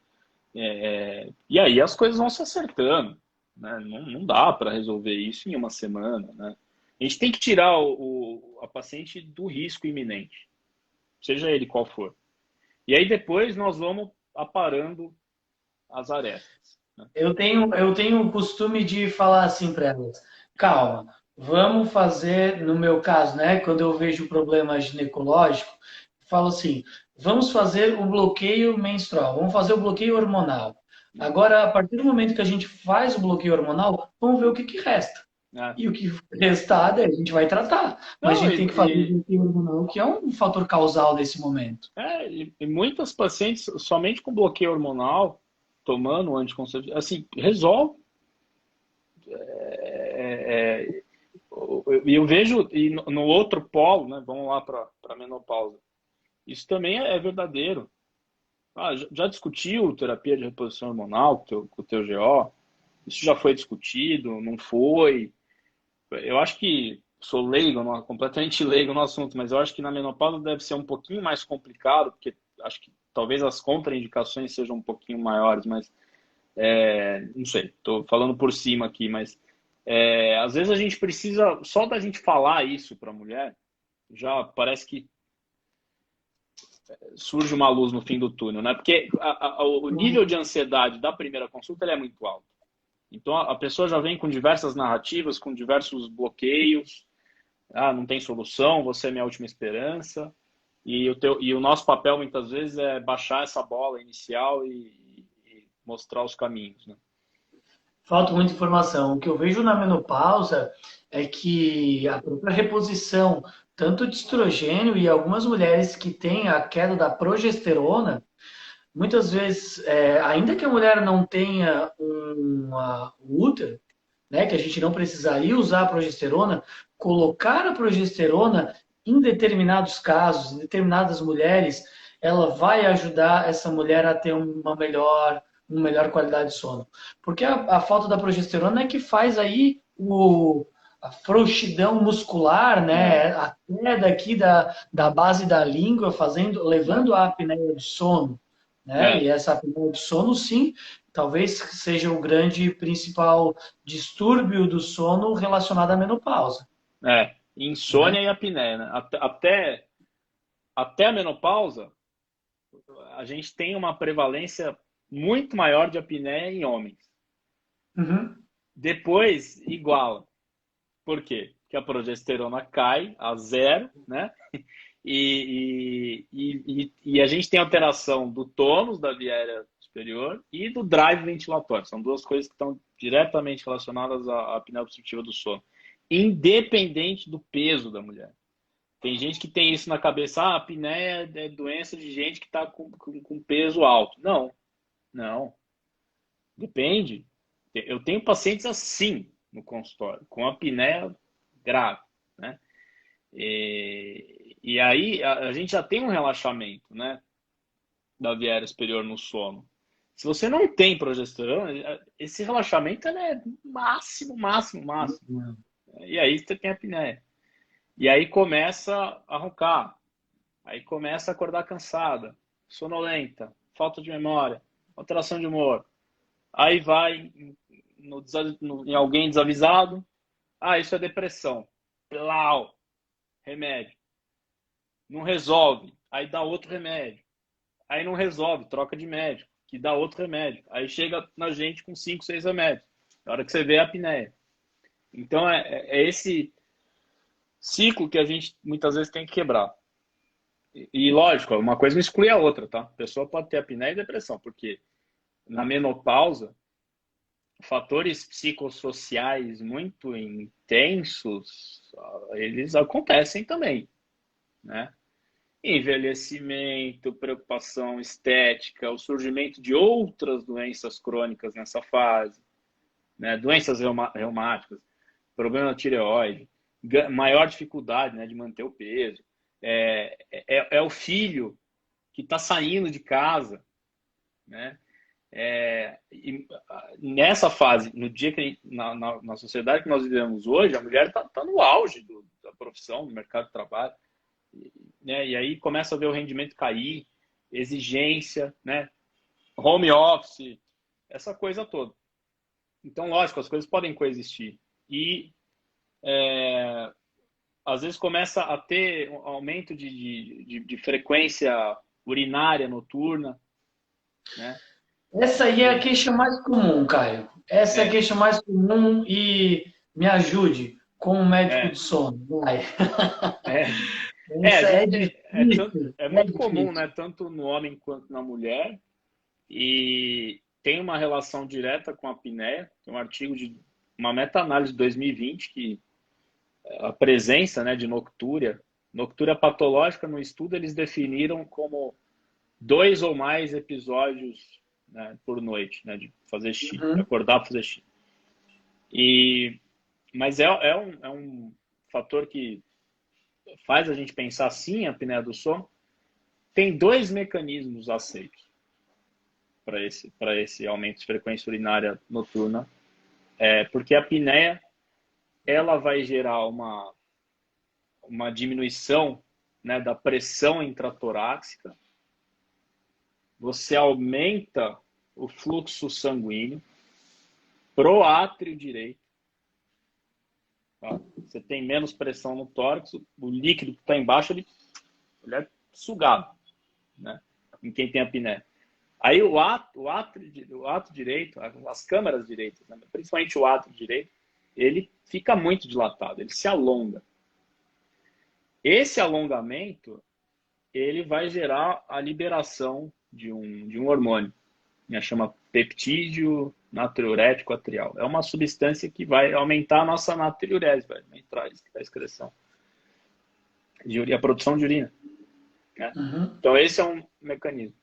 E aí as coisas vão se acertando, né? Não dá para resolver isso em uma semana, né? A gente tem que tirar a paciente do risco iminente, seja ele qual for. E aí depois nós vamos aparando as arestas, né? Eu tenho o costume de falar assim para elas: calma, vamos fazer, no meu caso, né, quando eu vejo problema ginecológico, falo assim: vamos fazer o bloqueio menstrual, vamos fazer o bloqueio hormonal. Agora, a partir do momento que a gente faz o bloqueio hormonal, vamos ver o que que resta. É. E o que restar, daí a gente vai tratar. Mas a Não, gente tem que fazer o bloqueio hormonal, que é um fator causal nesse momento. e muitas pacientes somente com bloqueio hormonal, tomando um anticonceptivo, assim, resolve. E eu vejo, e no outro polo, né, vamos lá para a menopausa, isso também é verdadeiro. Ah, já discutiu terapia de reposição hormonal com o teu GO? Isso já foi discutido? Não foi? Eu acho que sou leigo, completamente leigo no assunto, mas eu acho que na menopausa deve ser um pouquinho mais complicado, porque acho que talvez as contraindicações sejam um pouquinho maiores, mas não sei, estou falando por cima aqui, mas às vezes a gente precisa, só da gente falar isso para a mulher, já parece que surge uma luz no fim do túnel, né? Porque o nível de ansiedade da primeira consulta ele é muito alto. Então a pessoa já vem com diversas narrativas, com diversos bloqueios. Ah, não tem solução, você é minha última esperança. E o nosso papel muitas vezes é baixar essa bola inicial e mostrar os caminhos, né? Falta muita informação. O que eu vejo na menopausa é que a própria reposição, tanto de estrogênio e algumas mulheres que têm a queda da progesterona, muitas vezes, ainda que a mulher não tenha um útero, né, que a gente não precisaria usar a progesterona, colocar a progesterona em determinados casos, em determinadas mulheres, ela vai ajudar essa mulher a ter uma melhor qualidade de sono. Porque a falta da progesterona é que faz aí a frouxidão muscular, né, a queda aqui da base da língua, levando à apneia do sono. Né? É, E essa apneia do sono, sim, talvez seja o grande principal distúrbio do sono relacionado à menopausa. insônia e apneia, né? Até a menopausa, a gente tem uma prevalência muito maior de apneia em homens. Uhum. Depois, iguala. Por quê? Porque a progesterona cai a zero, né? E a gente tem alteração do tônus da via aérea superior e do drive ventilatório. São duas coisas que estão diretamente relacionadas à apneia obstrutiva do sono, independente do peso da mulher. Tem gente que tem isso na cabeça, a apneia é doença de gente que está com peso alto. Não, não. Depende. Eu tenho pacientes assim no consultório, com apneia grave, né? E aí a gente já tem um relaxamento, né, da via aérea superior no sono. Se você não tem progesterona, esse relaxamento é máximo, máximo, máximo. E aí você tem apneia. E aí começa a roncar, aí começa a acordar cansada, sonolenta, falta de memória, alteração de humor. Aí vai em alguém desavisado, isso é depressão. Plau, remédio. Não resolve, aí dá outro remédio. Aí não resolve, troca de médico, que dá outro remédio. Aí chega na gente com 5, 6 remédios. Na hora que você vê a apneia. Então é esse ciclo que a gente muitas vezes tem que quebrar. E lógico, uma coisa não exclui a outra, tá? A pessoa pode ter apneia e depressão, porque na menopausa, fatores psicossociais muito intensos, eles acontecem também, né? Envelhecimento, preocupação estética, o surgimento de outras doenças crônicas nessa fase, né? Doenças reumáticas, problema na tireoide, maior dificuldade, né, de manter o peso. É o filho que está saindo de casa, né? Nessa fase, no dia que na sociedade que nós vivemos hoje, a mulher está no auge da profissão, do mercado de trabalho, né? E aí começa a ver o rendimento cair, exigência, né? Home office, essa coisa toda. Então, lógico, as coisas podem coexistir. E às vezes começa a ter um aumento de frequência urinária noturna, né? Essa aí é a queixa mais comum, Caio. Essa é a É, queixa mais comum e me ajude como médico de é, sono. Vai. é. A Essa é gente difícil, é é muito comum, difícil. né? Tanto no homem quanto na mulher, e tem uma relação direta com a apneia. Tem um artigo de uma meta-análise de 2020 que a presença, né, de noctúria patológica no estudo, eles definiram como 2 ou mais episódios, né, por noite, né, de fazer xixi, de Uhum. acordar para fazer xixi. Mas é um fator que faz a gente pensar sim a apneia do sono. Tem 2 mecanismos aceitos para esse aumento de frequência urinária noturna. Porque a apneia ela vai gerar uma diminuição, né, da pressão intratorácica, você aumenta o fluxo sanguíneo pro átrio direito, tá? Você tem menos pressão no tórax, o líquido que está embaixo ele é sugado, né, em quem tem apneia. Aí o átrio direito, as câmaras direitas, né, principalmente o átrio direito, ele fica muito dilatado, ele se alonga. Esse alongamento ele vai gerar a liberação de um hormônio, que chama peptídeo natriurético atrial. É uma substância que vai aumentar a nossa natriurese, vai aumentar a excreção, a produção de urina, né? Uhum. Então, esse é um mecanismo.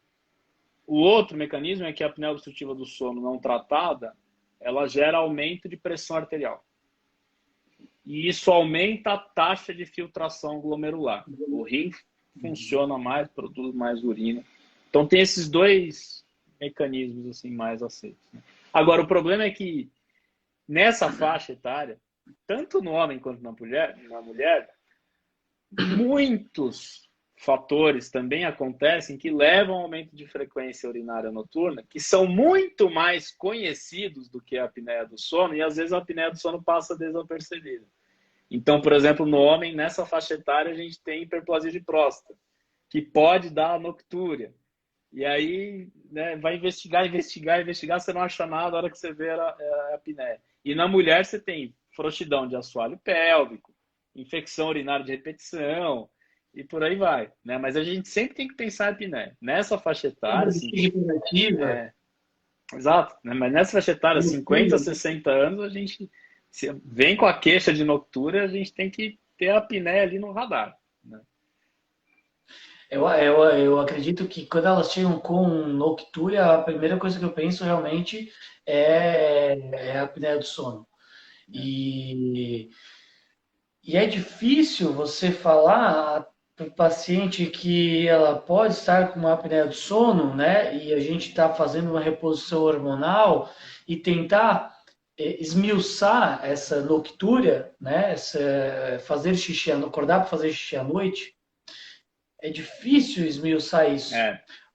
O outro mecanismo é que a apneia obstrutiva do sono não tratada, ela gera aumento de pressão arterial. E isso aumenta a taxa de filtração glomerular. O rim funciona mais, produz mais urina. Então tem esses dois mecanismos assim mais aceitos, né? Agora, o problema é que nessa faixa etária, tanto no homem quanto na mulher, muitos fatores também acontecem que levam ao aumento de frequência urinária noturna, que são muito mais conhecidos do que a apneia do sono, e às vezes a apneia do sono passa desapercebida. Então, por exemplo, no homem, nessa faixa etária, a gente tem hiperplasia de próstata, que pode dar noctúria. E aí, né, vai investigar, você não acha nada, a hora que você vê a apneia. E na mulher você tem frouxidão de assoalho pélvico, infecção urinária de repetição, e por aí vai, né? Mas a gente sempre tem que pensar em apneia. Nessa faixa etária, assim, exato, né? Mas nessa faixa etária, 50, 60 anos, a gente vem com a queixa de noctúria, a gente tem que ter a apneia ali no radar, né? Eu acredito que quando elas chegam com noctúria, a primeira coisa que eu penso realmente é a apneia do sono. E é difícil você falar para o paciente que ela pode estar com uma apneia do sono, né? E a gente está fazendo uma reposição hormonal e tentar esmiuçar essa noctúria, né? Fazer xixi, acordar para fazer xixi à noite. É difícil esmiuçar isso.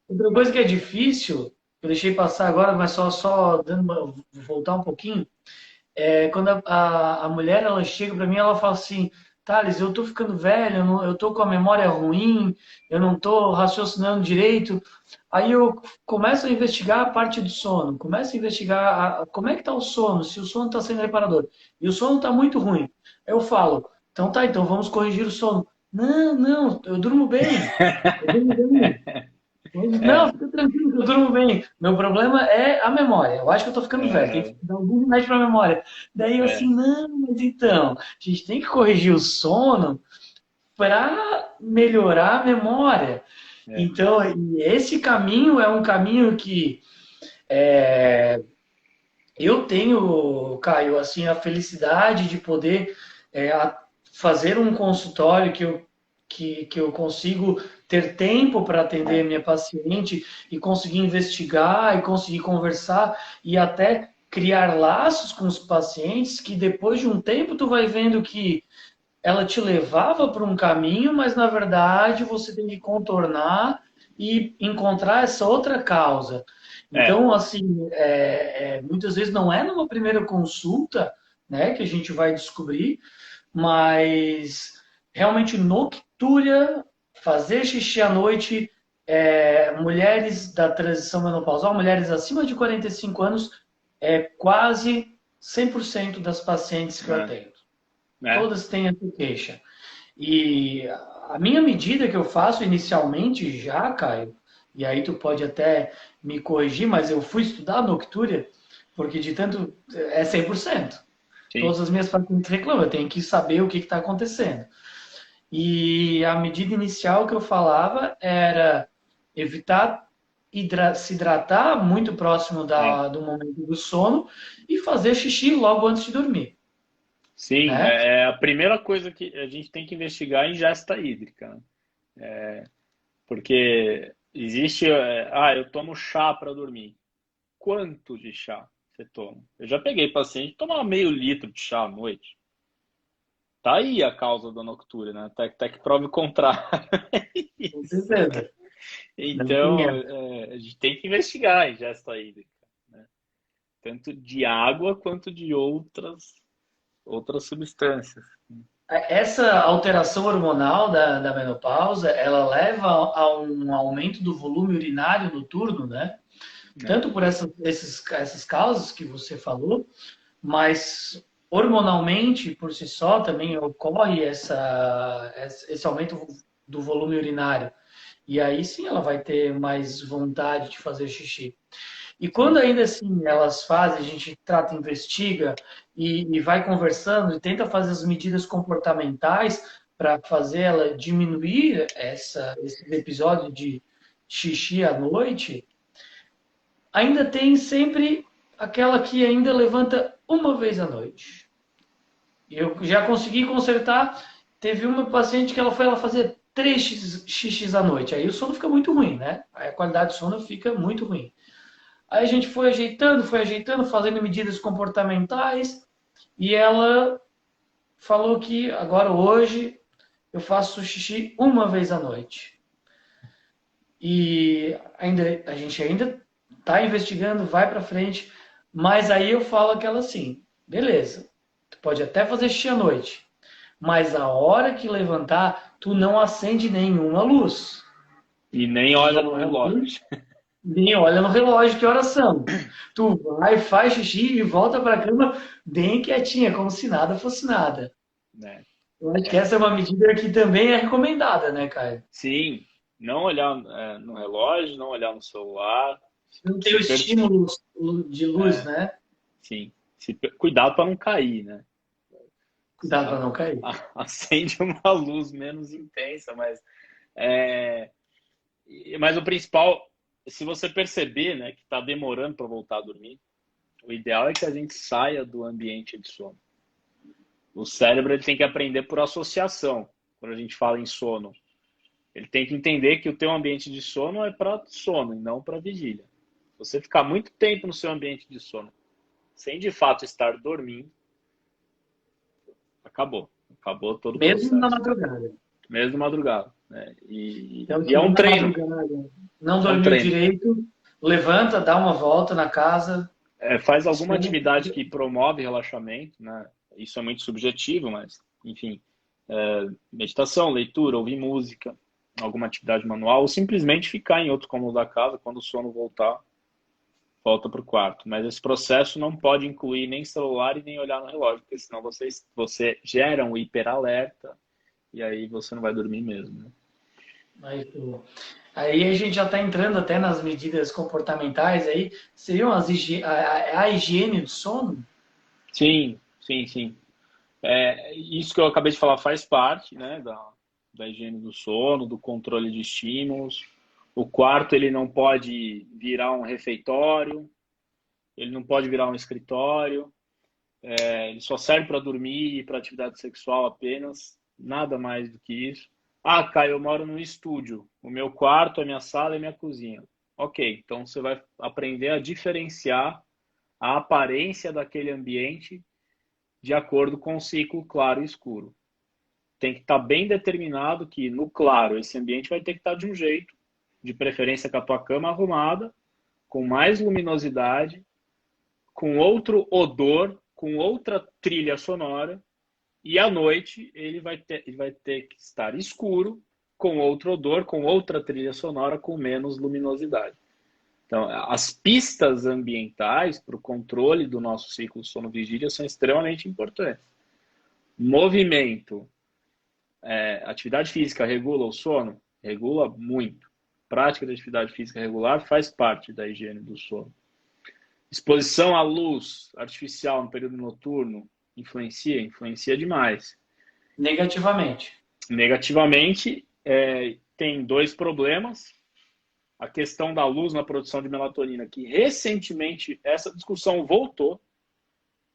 Outra coisa que é difícil, eu deixei passar agora, mas só voltar um pouquinho, quando a mulher ela chega para mim, ela fala assim: Thales, eu tô ficando velho, eu tô com a memória ruim, eu não tô raciocinando direito. Aí eu começo a investigar a parte do sono, começo a investigar como é que tá o sono, se o sono está sendo reparador. E o sono está muito ruim. Eu falo: então tá, então vamos corrigir o sono. Não, eu durmo bem. Eu durmo bem. Não, fica tranquilo, eu durmo bem. Meu problema é a memória. Eu acho que eu tô ficando velho, tem que dar algum remédio pra memória. Daí eu assim, não, mas então, a gente tem que corrigir o sono para melhorar a memória. Então, esse caminho é um caminho que eu tenho, Caio, assim, a felicidade de poder fazer um consultório que eu consigo ter tempo para atender minha paciente e conseguir investigar e conseguir conversar e até criar laços com os pacientes que depois de um tempo tu vai vendo que ela te levava para um caminho, mas na verdade você tem que contornar e encontrar essa outra causa. Então, assim, muitas vezes não é numa primeira consulta, né, que a gente vai descobrir, mas realmente noctúria, fazer xixi à noite, mulheres da transição menopausal, mulheres acima de 45 anos, é quase 100% das pacientes que eu atendo. Todas têm essa queixa. E a minha medida que eu faço inicialmente já, Caio, e aí tu pode até me corrigir, mas eu fui estudar noctúria, porque de tanto é 100%. Sim. Todas as minhas pacientes reclamam, eu tenho que saber o que está acontecendo. E a medida inicial que eu falava era evitar se hidratar muito próximo do momento do sono e fazer xixi logo antes de dormir. Sim, né? A primeira coisa que a gente tem que investigar é ingesta hídrica, né? Porque existe... eu tomo chá para dormir. Quanto de chá você toma? Eu já peguei paciente que tomava meio litro de chá à noite. Tá aí a causa da noctúria, né? Até que prove o contrário. Com certeza. Então, a gente tem que investigar a ingesta hídrica, né? Tanto de água quanto de outras substâncias. Essa alteração hormonal da menopausa, ela leva a um aumento do volume urinário noturno, né? Tanto por essas causas que você falou, mas hormonalmente, por si só, também ocorre esse aumento do volume urinário. E aí sim ela vai ter mais vontade de fazer xixi. E quando ainda assim elas fazem, a gente trata, investiga e vai conversando e tenta fazer as medidas comportamentais para fazer ela diminuir esses episódios de xixi à noite, ainda tem sempre aquela que ainda levanta uma vez à noite. Eu já consegui consertar. Teve uma paciente que ela fazer 3 xixis à noite. Aí o sono fica muito ruim, né? Aí a qualidade do sono fica muito ruim. Aí a gente foi ajeitando, fazendo medidas comportamentais. E ela falou que agora hoje eu faço xixi uma vez à noite. E a gente ainda está investigando, vai para frente. Mas aí eu falo aquela assim, beleza, tu pode até fazer xixi à noite, mas a hora que levantar, tu não acende nenhuma luz. E nem olha no relógio. Nem olha no relógio que horas são. Tu vai, faz xixi e volta para a cama bem quietinha, como se nada fosse nada. Né? Eu acho que essa é uma medida que também é recomendada, né, Caio? Sim, não olhar no relógio, não olhar no celular. Não tem o estímulo de luz, É, né? sim. Cuidado para não cair, né? Cuidado para não cair. Acende uma luz menos intensa, mas o principal, se você perceber, né, que está demorando para voltar a dormir, o ideal é que a gente saia do ambiente de sono. O cérebro ele tem que aprender por associação. Quando a gente fala em sono, ele tem que entender que o teu ambiente de sono é para sono e não para vigília. Se você ficar muito tempo no seu ambiente de sono, sem de fato estar dormindo, acabou. Acabou todo o processo. Mesmo na madrugada. Mesmo madrugada. Né? Então, e é um treino. Não dormiu direito, levanta, dá uma volta na casa. Faz alguma atividade que promove relaxamento, né? Isso é muito subjetivo, mas, enfim, meditação, leitura, ouvir música, alguma atividade manual, ou simplesmente ficar em outro cômodo da casa, quando o sono voltar, volta para o quarto. Mas esse processo não pode incluir nem celular e nem olhar no relógio, porque senão você gera um hiperalerta e aí você não vai dormir mesmo. Né? Aí a gente já está entrando até nas medidas comportamentais aí. Seriam a higiene do sono? Sim, sim, sim. Isso que eu acabei de falar faz parte, né, da higiene do sono, do controle de estímulos. O quarto ele não pode virar um refeitório, ele não pode virar um escritório, ele só serve para dormir e para atividade sexual apenas, nada mais do que isso. Ah, Caio, eu moro num estúdio, o meu quarto, a minha sala e a minha cozinha. Ok, então você vai aprender a diferenciar a aparência daquele ambiente de acordo com o ciclo claro e escuro. Tem que estar bem determinado que no claro esse ambiente vai ter que estar de um jeito, de preferência com a tua cama arrumada, com mais luminosidade, com outro odor, com outra trilha sonora, e à noite ele vai ter que estar escuro, com outro odor, com outra trilha sonora, com menos luminosidade. Então, as pistas ambientais para o controle do nosso ciclo sono-vigília são extremamente importantes. Movimento, atividade física regula o sono? Regula muito. Prática de atividade física regular faz parte da higiene do sono. Exposição à luz artificial no período noturno influencia demais. Negativamente. Negativamente, tem dois problemas. A questão da luz na produção de melatonina, que recentemente essa discussão voltou.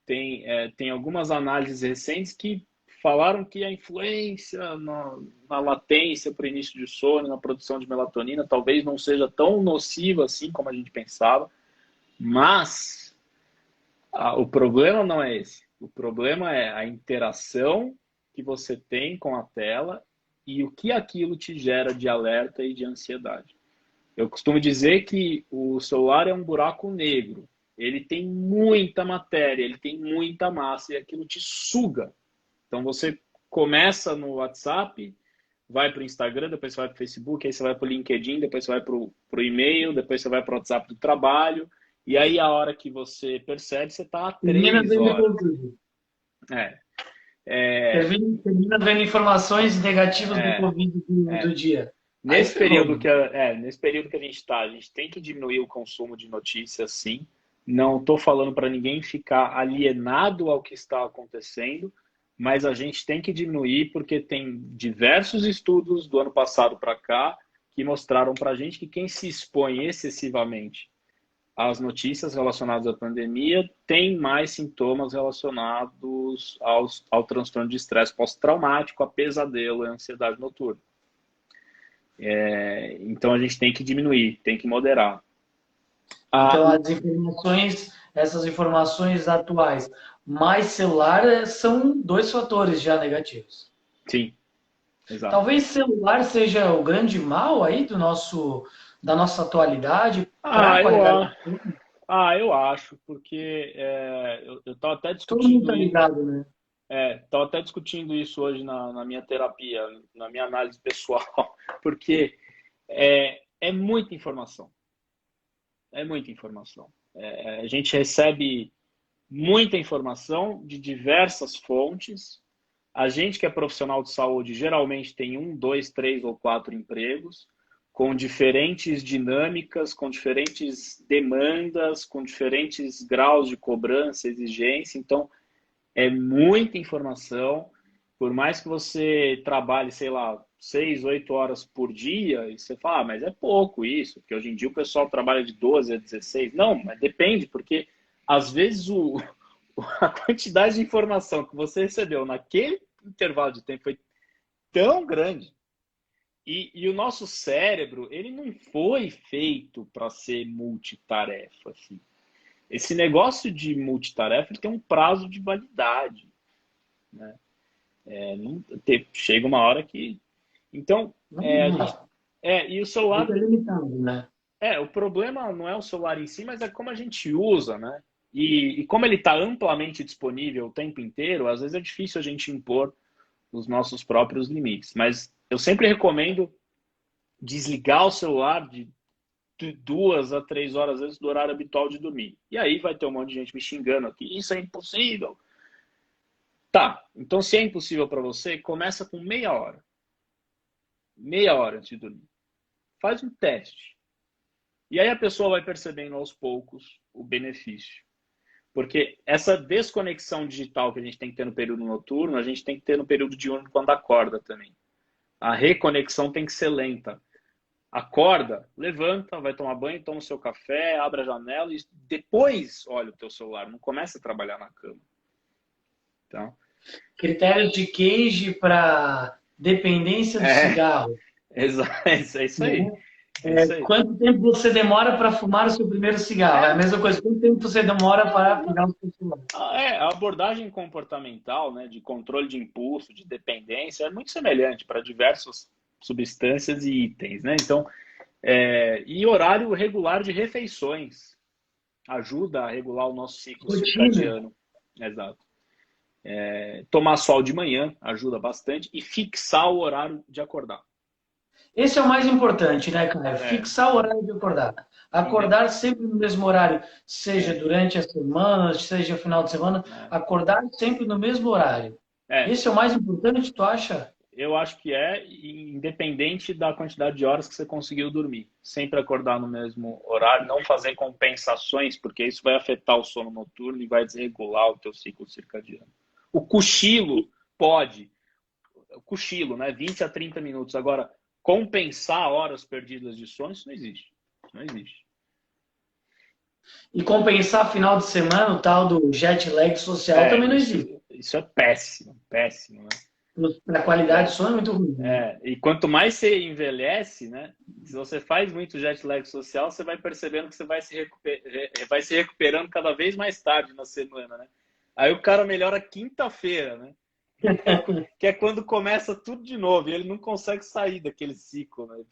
Tem algumas análises recentes que falaram que a influência na latência para o início de sono, na produção de melatonina, talvez não seja tão nociva assim como a gente pensava. Mas o problema não é esse. O problema é a interação que você tem com a tela e o que aquilo te gera de alerta e de ansiedade. Eu costumo dizer que o celular é um buraco negro. Ele tem muita matéria, ele tem muita massa e aquilo te suga. Então você começa no WhatsApp, vai para o Instagram, depois você vai para o Facebook, aí você vai para o LinkedIn, depois você vai para o e-mail, depois você vai para o WhatsApp do trabalho. E aí a hora que você percebe, você está há 3 horas. Termina vendo informações negativas do Covid do dia. Aí Nesse ferrou, período mano. nesse período que a gente está, a gente tem que diminuir o consumo de notícias, sim. Não estou falando para ninguém ficar alienado ao que está acontecendo, mas a gente tem que diminuir porque tem diversos estudos do ano passado para cá que mostraram para a gente que quem se expõe excessivamente às notícias relacionadas à pandemia tem mais sintomas relacionados ao transtorno de estresse pós-traumático, a pesadelo e a ansiedade noturna. Então a gente tem que diminuir, tem que moderar. Então, as informações, essas informações atuais, mais celular, são dois fatores já negativos. Sim, exato. Talvez celular seja o grande mal aí da nossa atualidade para a Ah, eu, qualidade a- de vida. eu acho, porque eu estava até Todo mundo discutindo está isso, ligado, né? tava até discutindo isso hoje na minha terapia, na minha análise pessoal, porque é muita informação, é muita informação. A gente recebe muita informação de diversas fontes. A gente que é profissional de saúde geralmente tem um, dois, três ou quatro empregos, com diferentes dinâmicas, com diferentes demandas, com diferentes graus de cobrança, exigência. Então, é muita informação. Por mais que você trabalhe, sei lá, 6, 8 horas por dia, e você fala, mas é pouco isso, porque hoje em dia o pessoal trabalha de 12 a 16. Não, mas depende, porque às vezes a quantidade de informação que você recebeu naquele intervalo de tempo foi tão grande. E o nosso cérebro, ele não foi feito para ser multitarefa. Assim. Esse negócio de multitarefa ele tem um prazo de validade. Né? Chega uma hora que. Então, Não, a não gente. dá. E o celular. Fica limitado, né? O problema não é o celular em si, mas é como a gente usa, né? E como ele está amplamente disponível o tempo inteiro, às vezes é difícil a gente impor os nossos próprios limites. Mas eu sempre recomendo desligar o celular de 2 a 3 horas antes do horário habitual de dormir. E aí vai ter um monte de gente me xingando aqui. Isso é impossível. Tá, então se é impossível para você, começa com meia hora. Meia hora antes de dormir. Faz um teste. E aí a pessoa vai percebendo aos poucos o benefício. Porque essa desconexão digital que a gente tem que ter no período noturno, a gente tem que ter no período diurno quando acorda também. A reconexão tem que ser lenta. Acorda, levanta, vai tomar banho, toma o seu café, abre a janela e depois olha o teu celular. Não começa a trabalhar na cama. Então, Critérios de Cage para dependência do é, cigarro. é isso aí. É isso aí. Quanto tempo você demora para fumar o seu primeiro cigarro? É a É, mesma coisa. Quanto tempo você demora para pegar o seu cigarro? a abordagem comportamental, né, de controle de impulso, de dependência, é muito semelhante para diversas substâncias e itens, né? Então, e horário regular de refeições ajuda a regular o nosso ciclo Rotina. circadiano. Exato. Tomar sol de manhã ajuda bastante e fixar o horário de acordar. Esse é o mais importante, né, cara? É, Fixar o horário de acordar. inde- Acordar sempre no mesmo horário, seja é, durante a semana, seja final de semana, é, acordar sempre no mesmo horário. é. Esse é o mais importante, tu acha? Eu acho que independente da quantidade de horas que você conseguiu dormir. Sempre acordar no mesmo horário, não fazer compensações, porque isso vai afetar o sono noturno e vai desregular o teu ciclo circadiano. O cochilo pode, o cochilo, né, 20 a 30 minutos. Agora, compensar horas perdidas de sono, isso não existe. Isso não existe. E compensar final de semana, o tal do jet lag social também não existe. Isso é péssimo, péssimo, né? A qualidade de sono é muito ruim. Né? E quanto mais você envelhece, né? Se você faz muito jet lag social, você vai percebendo que você vai se recuperando cada vez mais tarde na semana, né? Aí o cara melhora quinta-feira, né? Que é quando começa tudo de novo e ele não consegue sair daquele ciclo, né?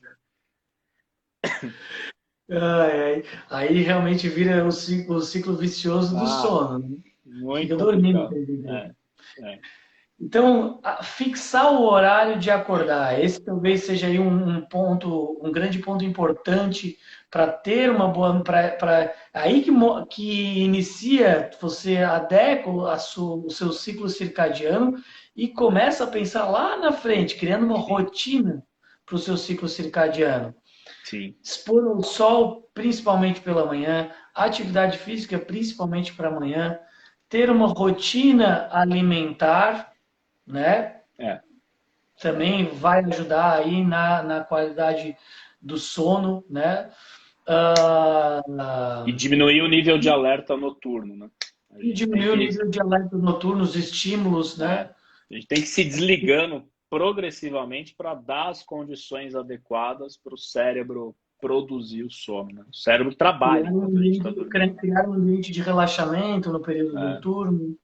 Ai, ai. Aí realmente vira o ciclo vicioso do Ah, sono. Né? muito Fica dormindo. complicado. É. Então, fixar o horário de acordar, esse talvez seja aí um ponto, um grande ponto importante para ter uma boa, aí que inicia, você adequa o seu ciclo circadiano e começa a pensar lá na frente, criando uma Sim. rotina para o seu ciclo circadiano. Sim. Expor ao sol, principalmente pela manhã, atividade física, principalmente para amanhã, ter uma rotina alimentar, né? É. Também vai ajudar aí na qualidade do sono, né? E Ah, diminuir o nível de alerta noturno, né? A e gente tem diminuir o que, nível de alerta noturno, os estímulos, é, né? a gente tem que se desligando progressivamente para dar as condições adequadas para o cérebro produzir o sono, né? O cérebro trabalha enquanto a gente está dormindo. Criar um ambiente de relaxamento no período É, noturno,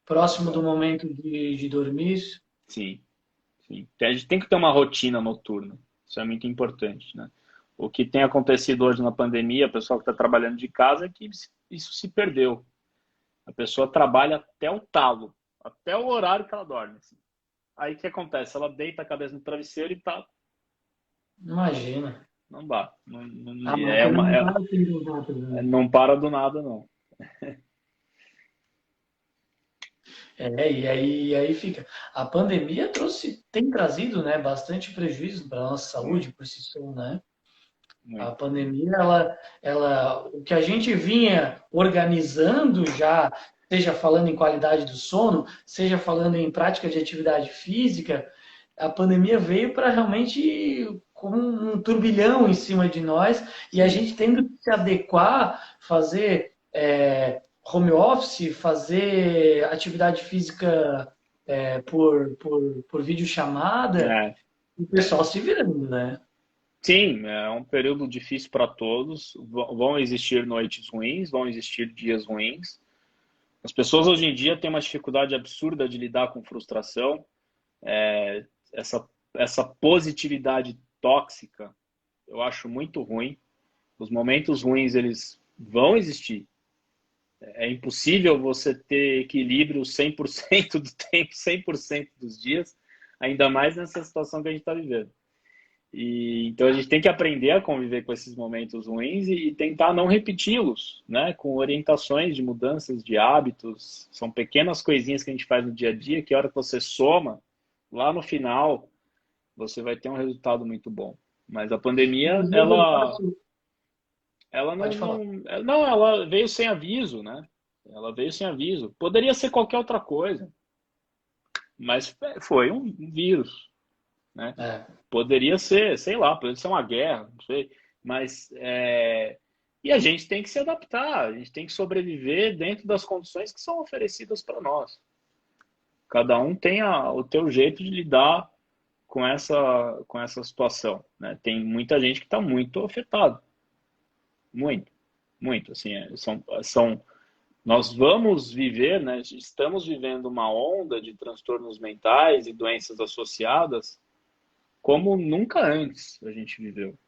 próximo do exato. momento de dormir. Sim, sim. A gente tem que ter uma rotina noturna. Isso é muito importante, né? O que tem acontecido hoje na pandemia, o pessoal que está trabalhando de casa, é que isso se perdeu. A pessoa trabalha até o talo, até o horário que ela dorme. Assim. Aí o que acontece? Ela deita a cabeça no travesseiro e tá. Imagina. Não dá. Não, não, A máquina não para assim tão rápido, né? não para do nada, não. E aí fica. A pandemia tem trazido, né, bastante prejuízo para a nossa Muito, saúde por si só, né? A muito. pandemia, o que a gente vinha organizando já, seja falando em qualidade do sono, seja falando em prática de atividade física, a pandemia veio para realmente como um turbilhão em cima de nós e a Sim. gente tendo que se adequar, fazer home office, fazer atividade física por videochamada, É, o pessoal se virando, né? sim, é um período difícil para todos. Vão existir noites ruins, vão existir dias ruins. As pessoas hoje em dia têm uma dificuldade absurda de lidar com frustração. Essa positividade tóxica, eu acho muito ruim. Os momentos ruins, eles vão existir. É impossível você ter equilíbrio 100% do tempo, 100% dos dias, ainda mais nessa situação que a gente está vivendo. Então a gente tem que aprender a conviver com esses momentos ruins e tentar não repeti-los, né? Com orientações de mudanças de hábitos. São pequenas coisinhas que a gente faz no dia a dia que a hora que você soma, lá no final, você vai ter um resultado muito bom. Mas a E pandemia, às vezes eu ela, passo. ela Pode falar. não, ela veio sem aviso, né? Ela veio sem aviso. Poderia ser qualquer outra coisa, mas foi um vírus, né? É. Poderia ser, sei lá, poderia ser uma guerra, não sei. Mas e a gente tem que se adaptar, a gente tem que sobreviver dentro das condições que são oferecidas para nós. Cada um tem o teu jeito de lidar com essa situação, né? Tem muita gente que está muito afetado, muito, muito. Assim, nós vamos viver, né? Estamos vivendo uma onda de transtornos mentais e doenças associadas como nunca antes a gente viveu.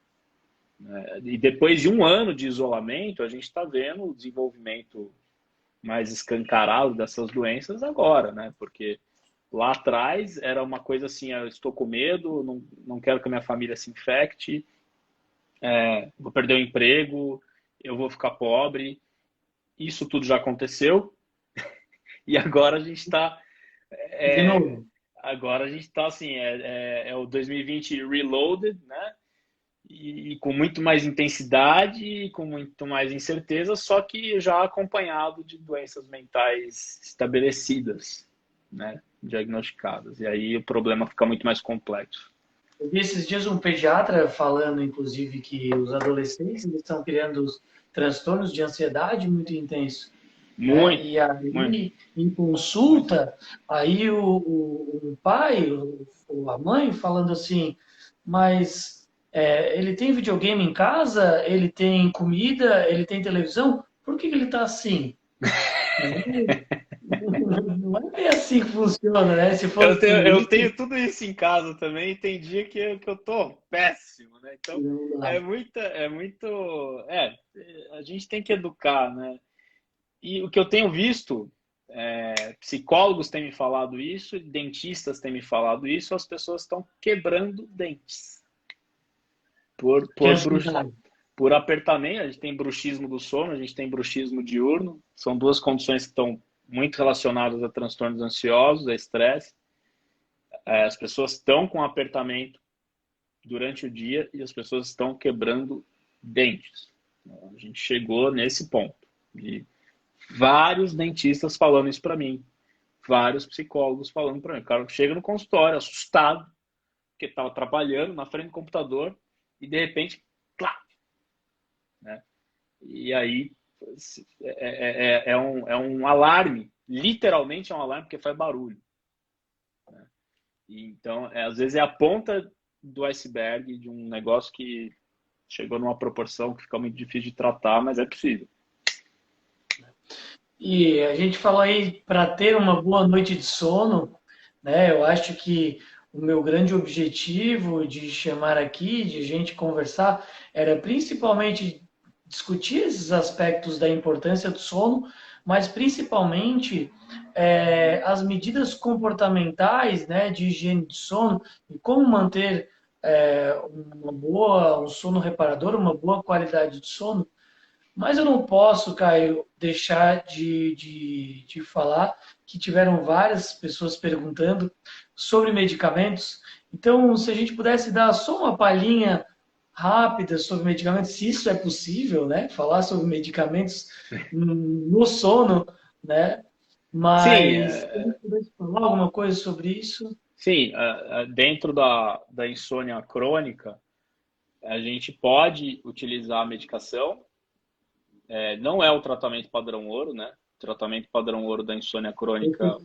Né? E depois de um ano de isolamento, a gente está vendo o desenvolvimento mais escancarado dessas doenças agora, né? Porque lá atrás era uma coisa assim, eu estou com medo, não quero que a minha família se infecte, vou perder o emprego, eu vou ficar pobre. Isso tudo já aconteceu e agora a gente está De novo. agora a gente está assim, é o 2020 reloaded, né? E com muito mais intensidade, com muito mais incerteza, só que já acompanhado de doenças mentais estabelecidas, né, diagnosticadas. E aí o problema fica muito mais complexo. Eu vi esses dias um pediatra falando, inclusive, que os adolescentes estão criando transtornos de ansiedade muito intensos, né? Muito, E muito, aí, em muito. consulta, aí o pai, a mãe falando assim, mas ele tem videogame em casa, ele tem comida, ele tem televisão, por que ele está assim? Não é bem assim que funciona, né? Se Eu fosse tenho, eu isso, tenho tudo isso em casa também, e tem dia que eu tô péssimo, né? Então, não é dá. muita, é muito, é, a gente tem que educar, né? E o que eu tenho visto, psicólogos têm me falado isso, dentistas têm me falado isso, as pessoas estão quebrando dentes por, Que por, brux- ansiedade. por apertamento. A gente tem bruxismo do sono, a gente tem bruxismo diurno, são duas condições que estão muito relacionadas a transtornos ansiosos, a estresse. As pessoas estão com apertamento durante o dia e as pessoas estão quebrando dentes. A gente chegou nesse ponto. E vários dentistas falando isso para mim. Vários psicólogos falando para mim. O cara chega no consultório assustado, porque estava trabalhando na frente do computador e de repente, clac, né? E aí é um alarme, literalmente é um alarme porque faz barulho, né? E então, às vezes é a ponta do iceberg de um negócio que chegou numa proporção que fica muito difícil de tratar, mas é possível. E a gente falou aí para ter uma boa noite de sono, né? Eu acho que o meu grande objetivo de chamar aqui, de gente conversar, era principalmente discutir esses aspectos da importância do sono, mas principalmente as medidas comportamentais, né, de higiene de sono e como manter um sono reparador, uma boa qualidade de sono. Mas eu não posso, Caio, deixar de falar que tiveram várias pessoas perguntando sobre medicamentos. Então, se a gente pudesse dar só uma palhinha rápida sobre medicamentos, se isso é possível, né? Falar sobre medicamentos no sono, né? Sim, Mas se a gente pudesse falar alguma coisa sobre isso. sim, dentro da insônia crônica, a gente pode utilizar a medicação. Não é o tratamento padrão ouro, né? O tratamento padrão ouro da insônia crônica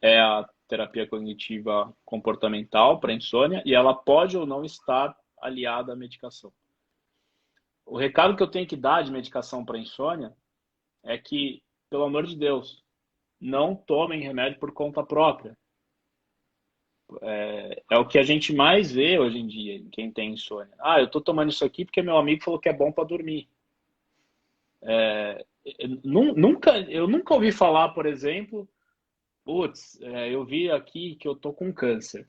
é a terapia cognitiva comportamental para insônia e ela pode ou não estar aliada à medicação. O recado que eu tenho que dar de medicação para insônia é que, pelo amor de Deus, não tomem remédio por conta própria. É o que a gente mais vê hoje em dia em quem tem insônia. Ah, eu estou tomando isso aqui porque meu amigo falou que é bom para dormir. Eu nunca ouvi falar, por exemplo, putz, eu vi aqui que eu tô com câncer.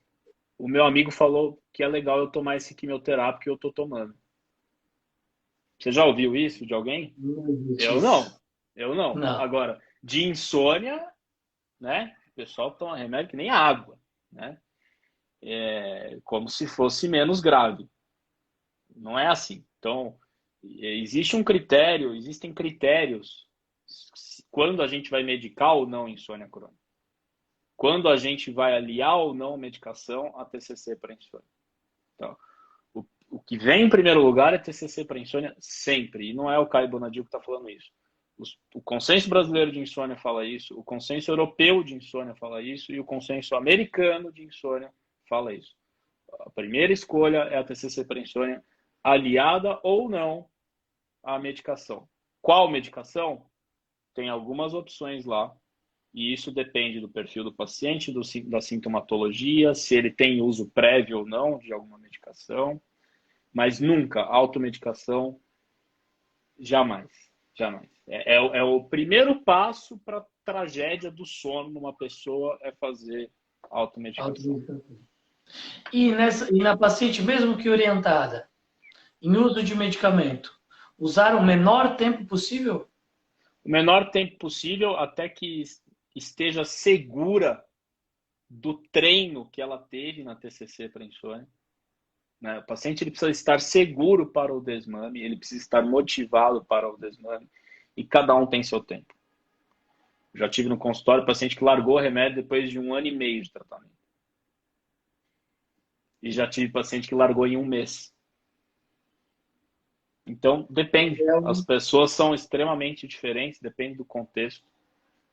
O meu amigo falou que é legal eu tomar esse quimioterápico que eu tô tomando. Você já ouviu isso de alguém? Não existe Eu não. isso. Eu não. Não. Agora, de insônia, né? O pessoal toma remédio que nem água, né? Como se fosse menos grave. Não é assim. Então, existem critérios quando a gente vai medicar ou não insônia crônica. Quando a gente vai aliar ou não medicação a TCC para insônia. Então, o que vem em primeiro lugar é TCC para insônia sempre. E não é o Caio Bonadil que está falando isso. O consenso brasileiro de insônia fala isso, o consenso europeu de insônia fala isso e o consenso americano de insônia fala isso. A primeira escolha é a TCC para insônia aliada ou não à medicação. Qual medicação? Tem algumas opções lá. E isso depende do perfil do paciente, da sintomatologia, se ele tem uso prévio ou não de alguma medicação. Mas nunca, automedicação, jamais. Jamais. É o primeiro passo para a tragédia do sono numa pessoa é fazer automedicação. E na paciente, mesmo que orientada, em uso de medicamento, usar o menor tempo possível? O menor tempo possível até que esteja segura do treino que ela teve na TCC para insônia. Né? O paciente ele precisa estar seguro para o desmame, ele precisa estar motivado para o desmame e cada um tem seu tempo. Já tive no consultório paciente que largou o remédio depois de 1 ano e meio de tratamento. E já tive paciente que largou em 1 mês. Então, depende. As pessoas são extremamente diferentes, depende do contexto.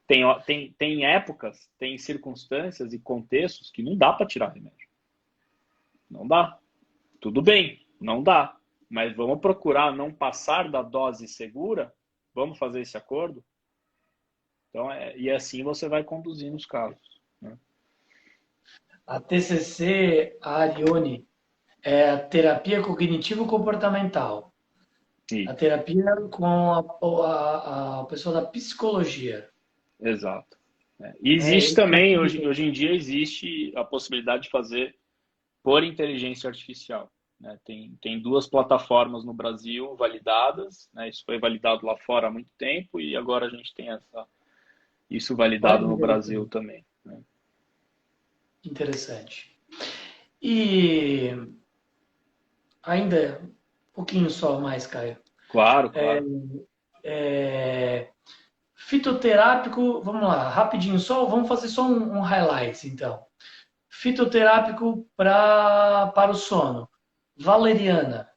Tem épocas, tem circunstâncias e contextos que não dá para tirar remédio. Não dá. Tudo bem, não dá. Mas vamos procurar não passar da dose segura? Vamos fazer esse acordo? Então, e assim você vai conduzindo os casos. Né? A TCC, a Arione, é a terapia cognitivo-comportamental. Sim. A terapia com a pessoa da psicologia. Exato. E existe também, hoje em dia, existe a possibilidade de fazer por inteligência artificial. Né? Tem 2 plataformas no Brasil validadas, né? Isso foi validado lá fora há muito tempo e agora a gente tem isso validado no Brasil também. Né? Interessante. E ainda um pouquinho só mais, Caio. Claro, claro. É, fitoterápico, vamos lá, rapidinho, vamos fazer só um highlight, então. Fitoterápico para o sono. Valeriana.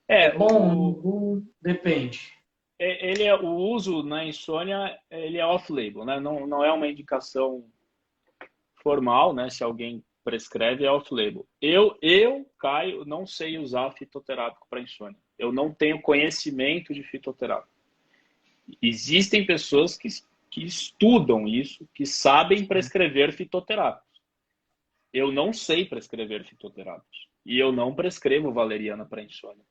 É É, bom? Não é bom? Depende. ele é, o uso na insônia, ele é off-label, né? Não é uma indicação formal, né? Se alguém prescreve, é off-label. Caio, não sei usar fitoterápico para insônia. Eu não tenho conhecimento de fitoterápico. Existem pessoas que estudam isso, que sabem prescrever fitoterápicos. Eu não sei prescrever fitoterápicos. E eu não prescrevo valeriana para insônia.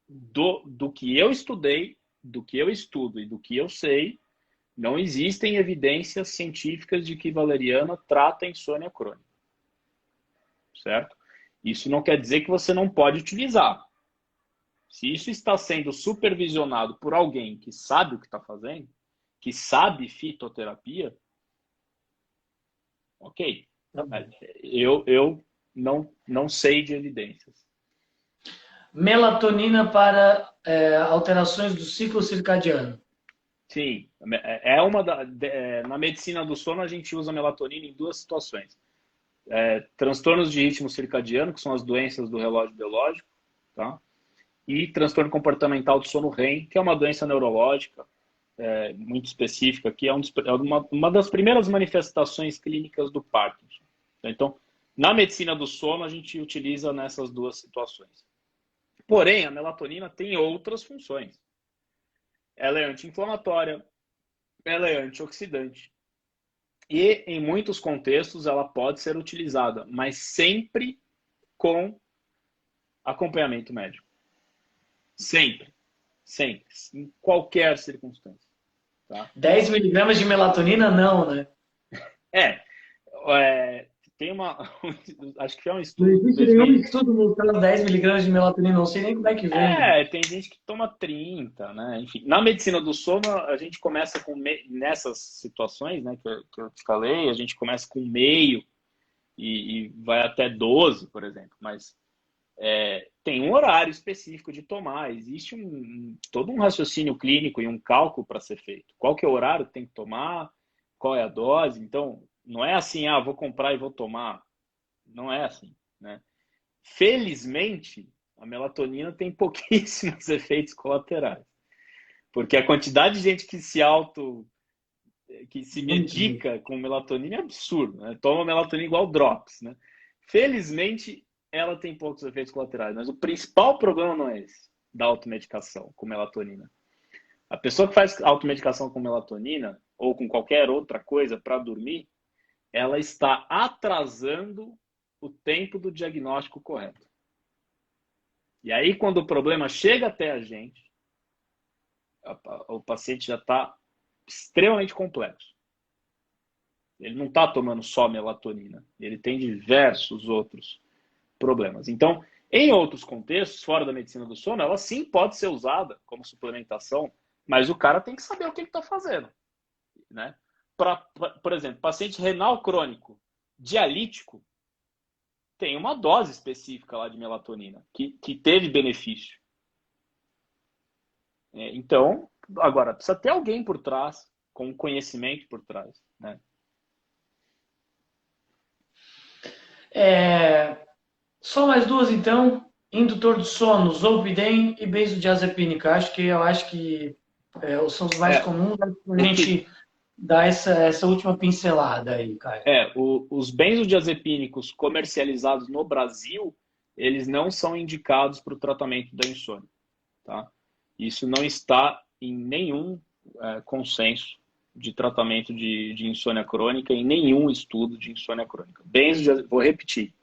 Do que eu estudei, do que eu estudo e do que eu sei, não existem evidências científicas de que valeriana trata insônia crônica. Certo? Isso não quer dizer que você não pode utilizar. Se isso está sendo supervisionado por alguém que sabe o que está fazendo, que sabe fitoterapia, ok. Eu não sei de evidências. Melatonina para alterações do ciclo circadiano. Sim, na medicina do sono a gente usa melatonina em duas situações. Transtornos de ritmo circadiano, que são as doenças do relógio biológico, tá? E transtorno comportamental do sono REM, que é uma doença neurológica muito específica, que é uma das primeiras manifestações clínicas do Parkinson. Então, na medicina do sono, a gente utiliza nessas duas situações. Porém, a melatonina tem outras funções. Ela é anti-inflamatória, ela é antioxidante. E, em muitos contextos, ela pode ser utilizada, mas sempre com acompanhamento médico. Sempre. Sempre. Em qualquer circunstância. Tá? 10 miligramas de melatonina, não, né? É, tem uma. Acho que foi um Não estudo de existe nenhum 2000. estudo mostrando 10 miligramas de melatonina, não sei nem como é que vem. Tem gente que toma 30, né? Enfim, na medicina do sono, a gente começa nessas situações, né, que eu te falei, a gente começa com meio e vai até 12, por exemplo. Mas tem um horário específico de tomar. Existe todo um raciocínio clínico e um cálculo para ser feito. Qual que é o horário que tem que tomar? Qual é a dose? Então, não é assim, vou comprar e vou tomar. Não é assim, né? Felizmente, a melatonina tem pouquíssimos efeitos colaterais. Porque a quantidade de gente que se medica com melatonina é absurdo, né? Toma melatonina igual drops, né? Felizmente, ela tem poucos efeitos colaterais, mas o principal problema não é esse, da automedicação com melatonina. A pessoa que faz automedicação com melatonina ou com qualquer outra coisa para dormir, ela está atrasando o tempo do diagnóstico correto. E aí, quando o problema chega até a gente, o paciente já está extremamente complexo. Ele não está tomando só melatonina, ele tem diversos outros problemas. Então, em outros contextos, fora da medicina do sono, ela sim pode ser usada como suplementação, mas o cara tem que saber o que ele está fazendo. Né? Por exemplo, paciente renal crônico, dialítico, tem uma dose específica lá de melatonina, que teve benefício. Então, agora, precisa ter alguém por trás, com conhecimento por trás. Né? Só mais duas, então. Indutor do sono, zolpidem e benzodiazepínica. Eu acho que são os mais comuns. A gente dá essa última pincelada aí, Caio. Os benzodiazepínicos comercializados no Brasil, eles não são indicados para o tratamento da insônia. Tá? Isso não está em nenhum consenso de tratamento de insônia crônica, em nenhum estudo de insônia crônica. Vou repetir.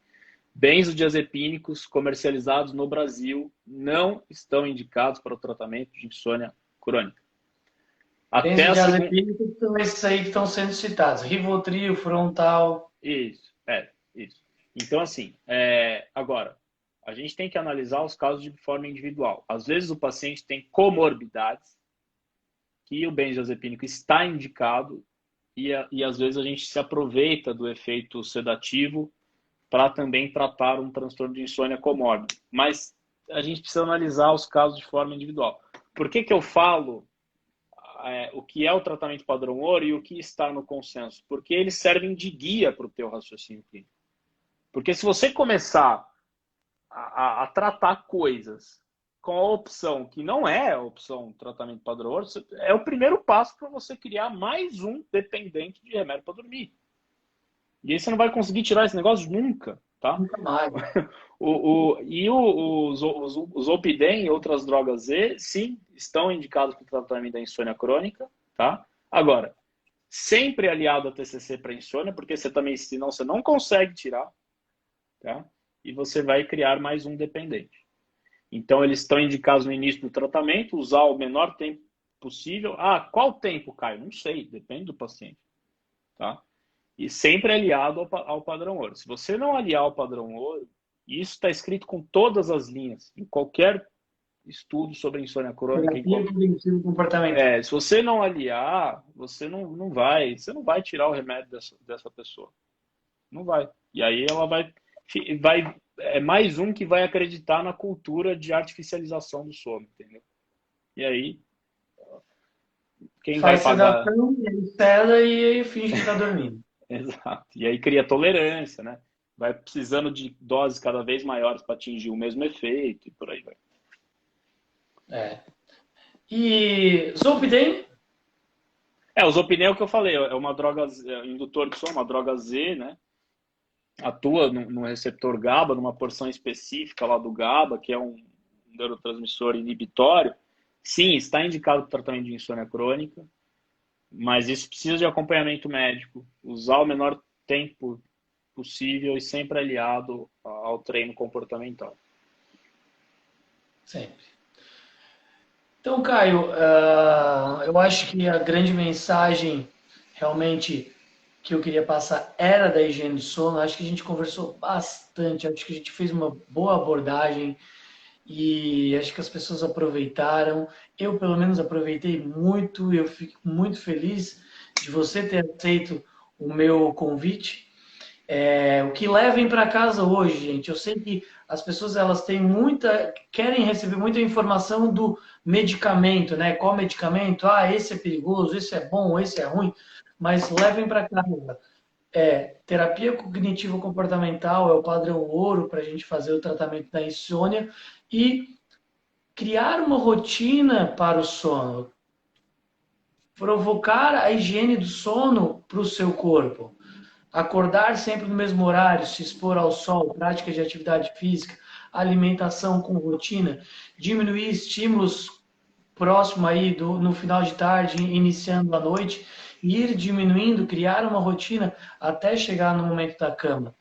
Benzodiazepínicos comercializados no Brasil não estão indicados para o tratamento de insônia crônica. Benzodiazepínicos são esses aí que estão sendo citados. Rivotril, Frontal. Isso. Então, assim, agora, a gente tem que analisar os casos de forma individual. Às vezes o paciente tem comorbidades que o benzodiazepínico está indicado e às vezes a gente se aproveita do efeito sedativo para também tratar um transtorno de insônia comórbido. Mas a gente precisa analisar os casos de forma individual. Por que eu falo o que é o tratamento padrão ouro e o que está no consenso? Porque eles servem de guia para o teu raciocínio clínico. Porque se você começar a tratar coisas com a opção que não é a opção tratamento padrão ouro, é o primeiro passo para você criar mais um dependente de remédio para dormir. E aí você não vai conseguir tirar esse negócio nunca, tá? Nunca mais. Os Zolpidem e outras drogas Z, sim, estão indicados para o tratamento da insônia crônica, tá? Agora, sempre aliado a TCC para insônia, porque você também, senão você não consegue tirar, tá? E você vai criar mais um dependente. Então, eles estão indicados no início do tratamento, usar o menor tempo possível. Ah, qual tempo, Caio? Não sei, depende do paciente, tá? E sempre aliado ao padrão ouro. Se você não aliar ao padrão ouro, e isso está escrito com todas as linhas, em qualquer estudo sobre insônia crônica. Se você não aliar, você não vai tirar o remédio dessa pessoa. Não vai. E aí ela vai. É mais um que vai acreditar na cultura de artificialização do sono, entendeu? E aí. Quem vai pagar? Ele ceda e aí finge que está dormindo. Exato. E aí cria tolerância, né? Vai precisando de doses cada vez maiores para atingir o mesmo efeito e por aí vai. E Zolpidem? O Zolpidem é o que eu falei, é uma droga, indutor de sono, uma droga Z, né? Atua no receptor GABA, numa porção específica lá do GABA, que é um neurotransmissor inibitório. Sim, está indicado para o tratamento de insônia crônica, mas isso precisa de acompanhamento médico, usar o menor tempo possível e sempre aliado ao treino comportamental. Sempre. Então, Caio, eu acho que a grande mensagem realmente que eu queria passar era da higiene do sono. Acho que a gente conversou bastante, acho que a gente fez uma boa abordagem e acho que as pessoas aproveitaram. Eu, pelo menos, aproveitei muito. Eu fico muito feliz de você ter aceito o meu convite. O que levem para casa hoje, gente. Eu sei que as pessoas elas querem receber muita informação do medicamento, né? Qual medicamento? Ah, esse é perigoso, esse é bom, esse é ruim. Mas levem para casa. Terapia cognitivo-comportamental é o padrão ouro para a gente fazer o tratamento da insônia e criar uma rotina para o sono, provocar a higiene do sono para o seu corpo. Acordar sempre no mesmo horário, se expor ao sol, prática de atividade física, alimentação com rotina, diminuir estímulos próximo aí no final de tarde, iniciando a noite, e ir diminuindo, criar uma rotina até chegar no momento da cama.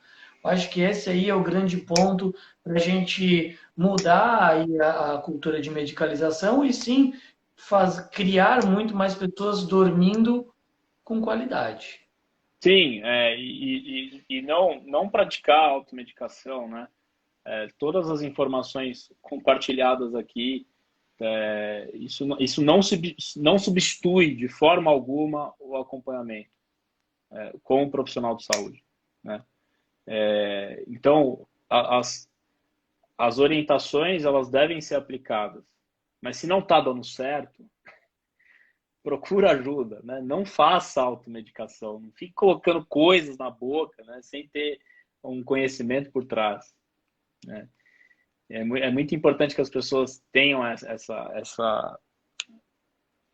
Eu acho que esse aí é o grande ponto para a gente mudar aí a cultura de medicalização e sim criar muito mais pessoas dormindo com qualidade. Sim, e não praticar a automedicação, né? Todas as informações compartilhadas aqui, isso não substitui de forma alguma o acompanhamento com o profissional de saúde, né? Então, as orientações elas devem ser aplicadas, mas se não está dando certo, procura ajuda, né? Não faça automedicação, não fique colocando coisas na boca, né? Sem ter um conhecimento por trás, né? É muito importante que as pessoas tenham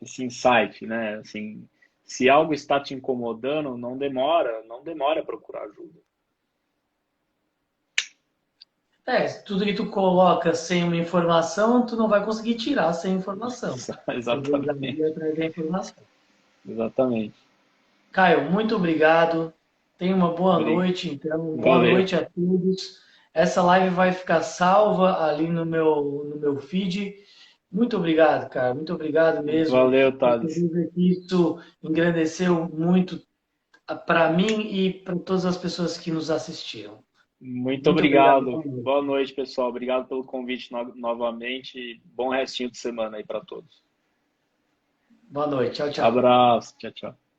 esse insight, né? Assim, se algo está te incomodando, não demora a procurar ajuda. Tudo que tu coloca sem uma informação, tu não vai conseguir tirar sem informação. Exatamente. Atrás da informação. Exatamente. Caio, muito obrigado. Tenha uma boa noite, então. Boa noite a todos. Essa live vai ficar salva ali no meu feed. Muito obrigado, cara. Muito obrigado mesmo. Valeu, Thales. Isso engrandeceu muito para mim e para todas as pessoas que nos assistiram. Muito obrigado. Boa noite, pessoal. Obrigado pelo convite novamente. Bom restinho de semana aí para todos. Boa noite. Tchau, tchau. Abraço. Tchau, tchau.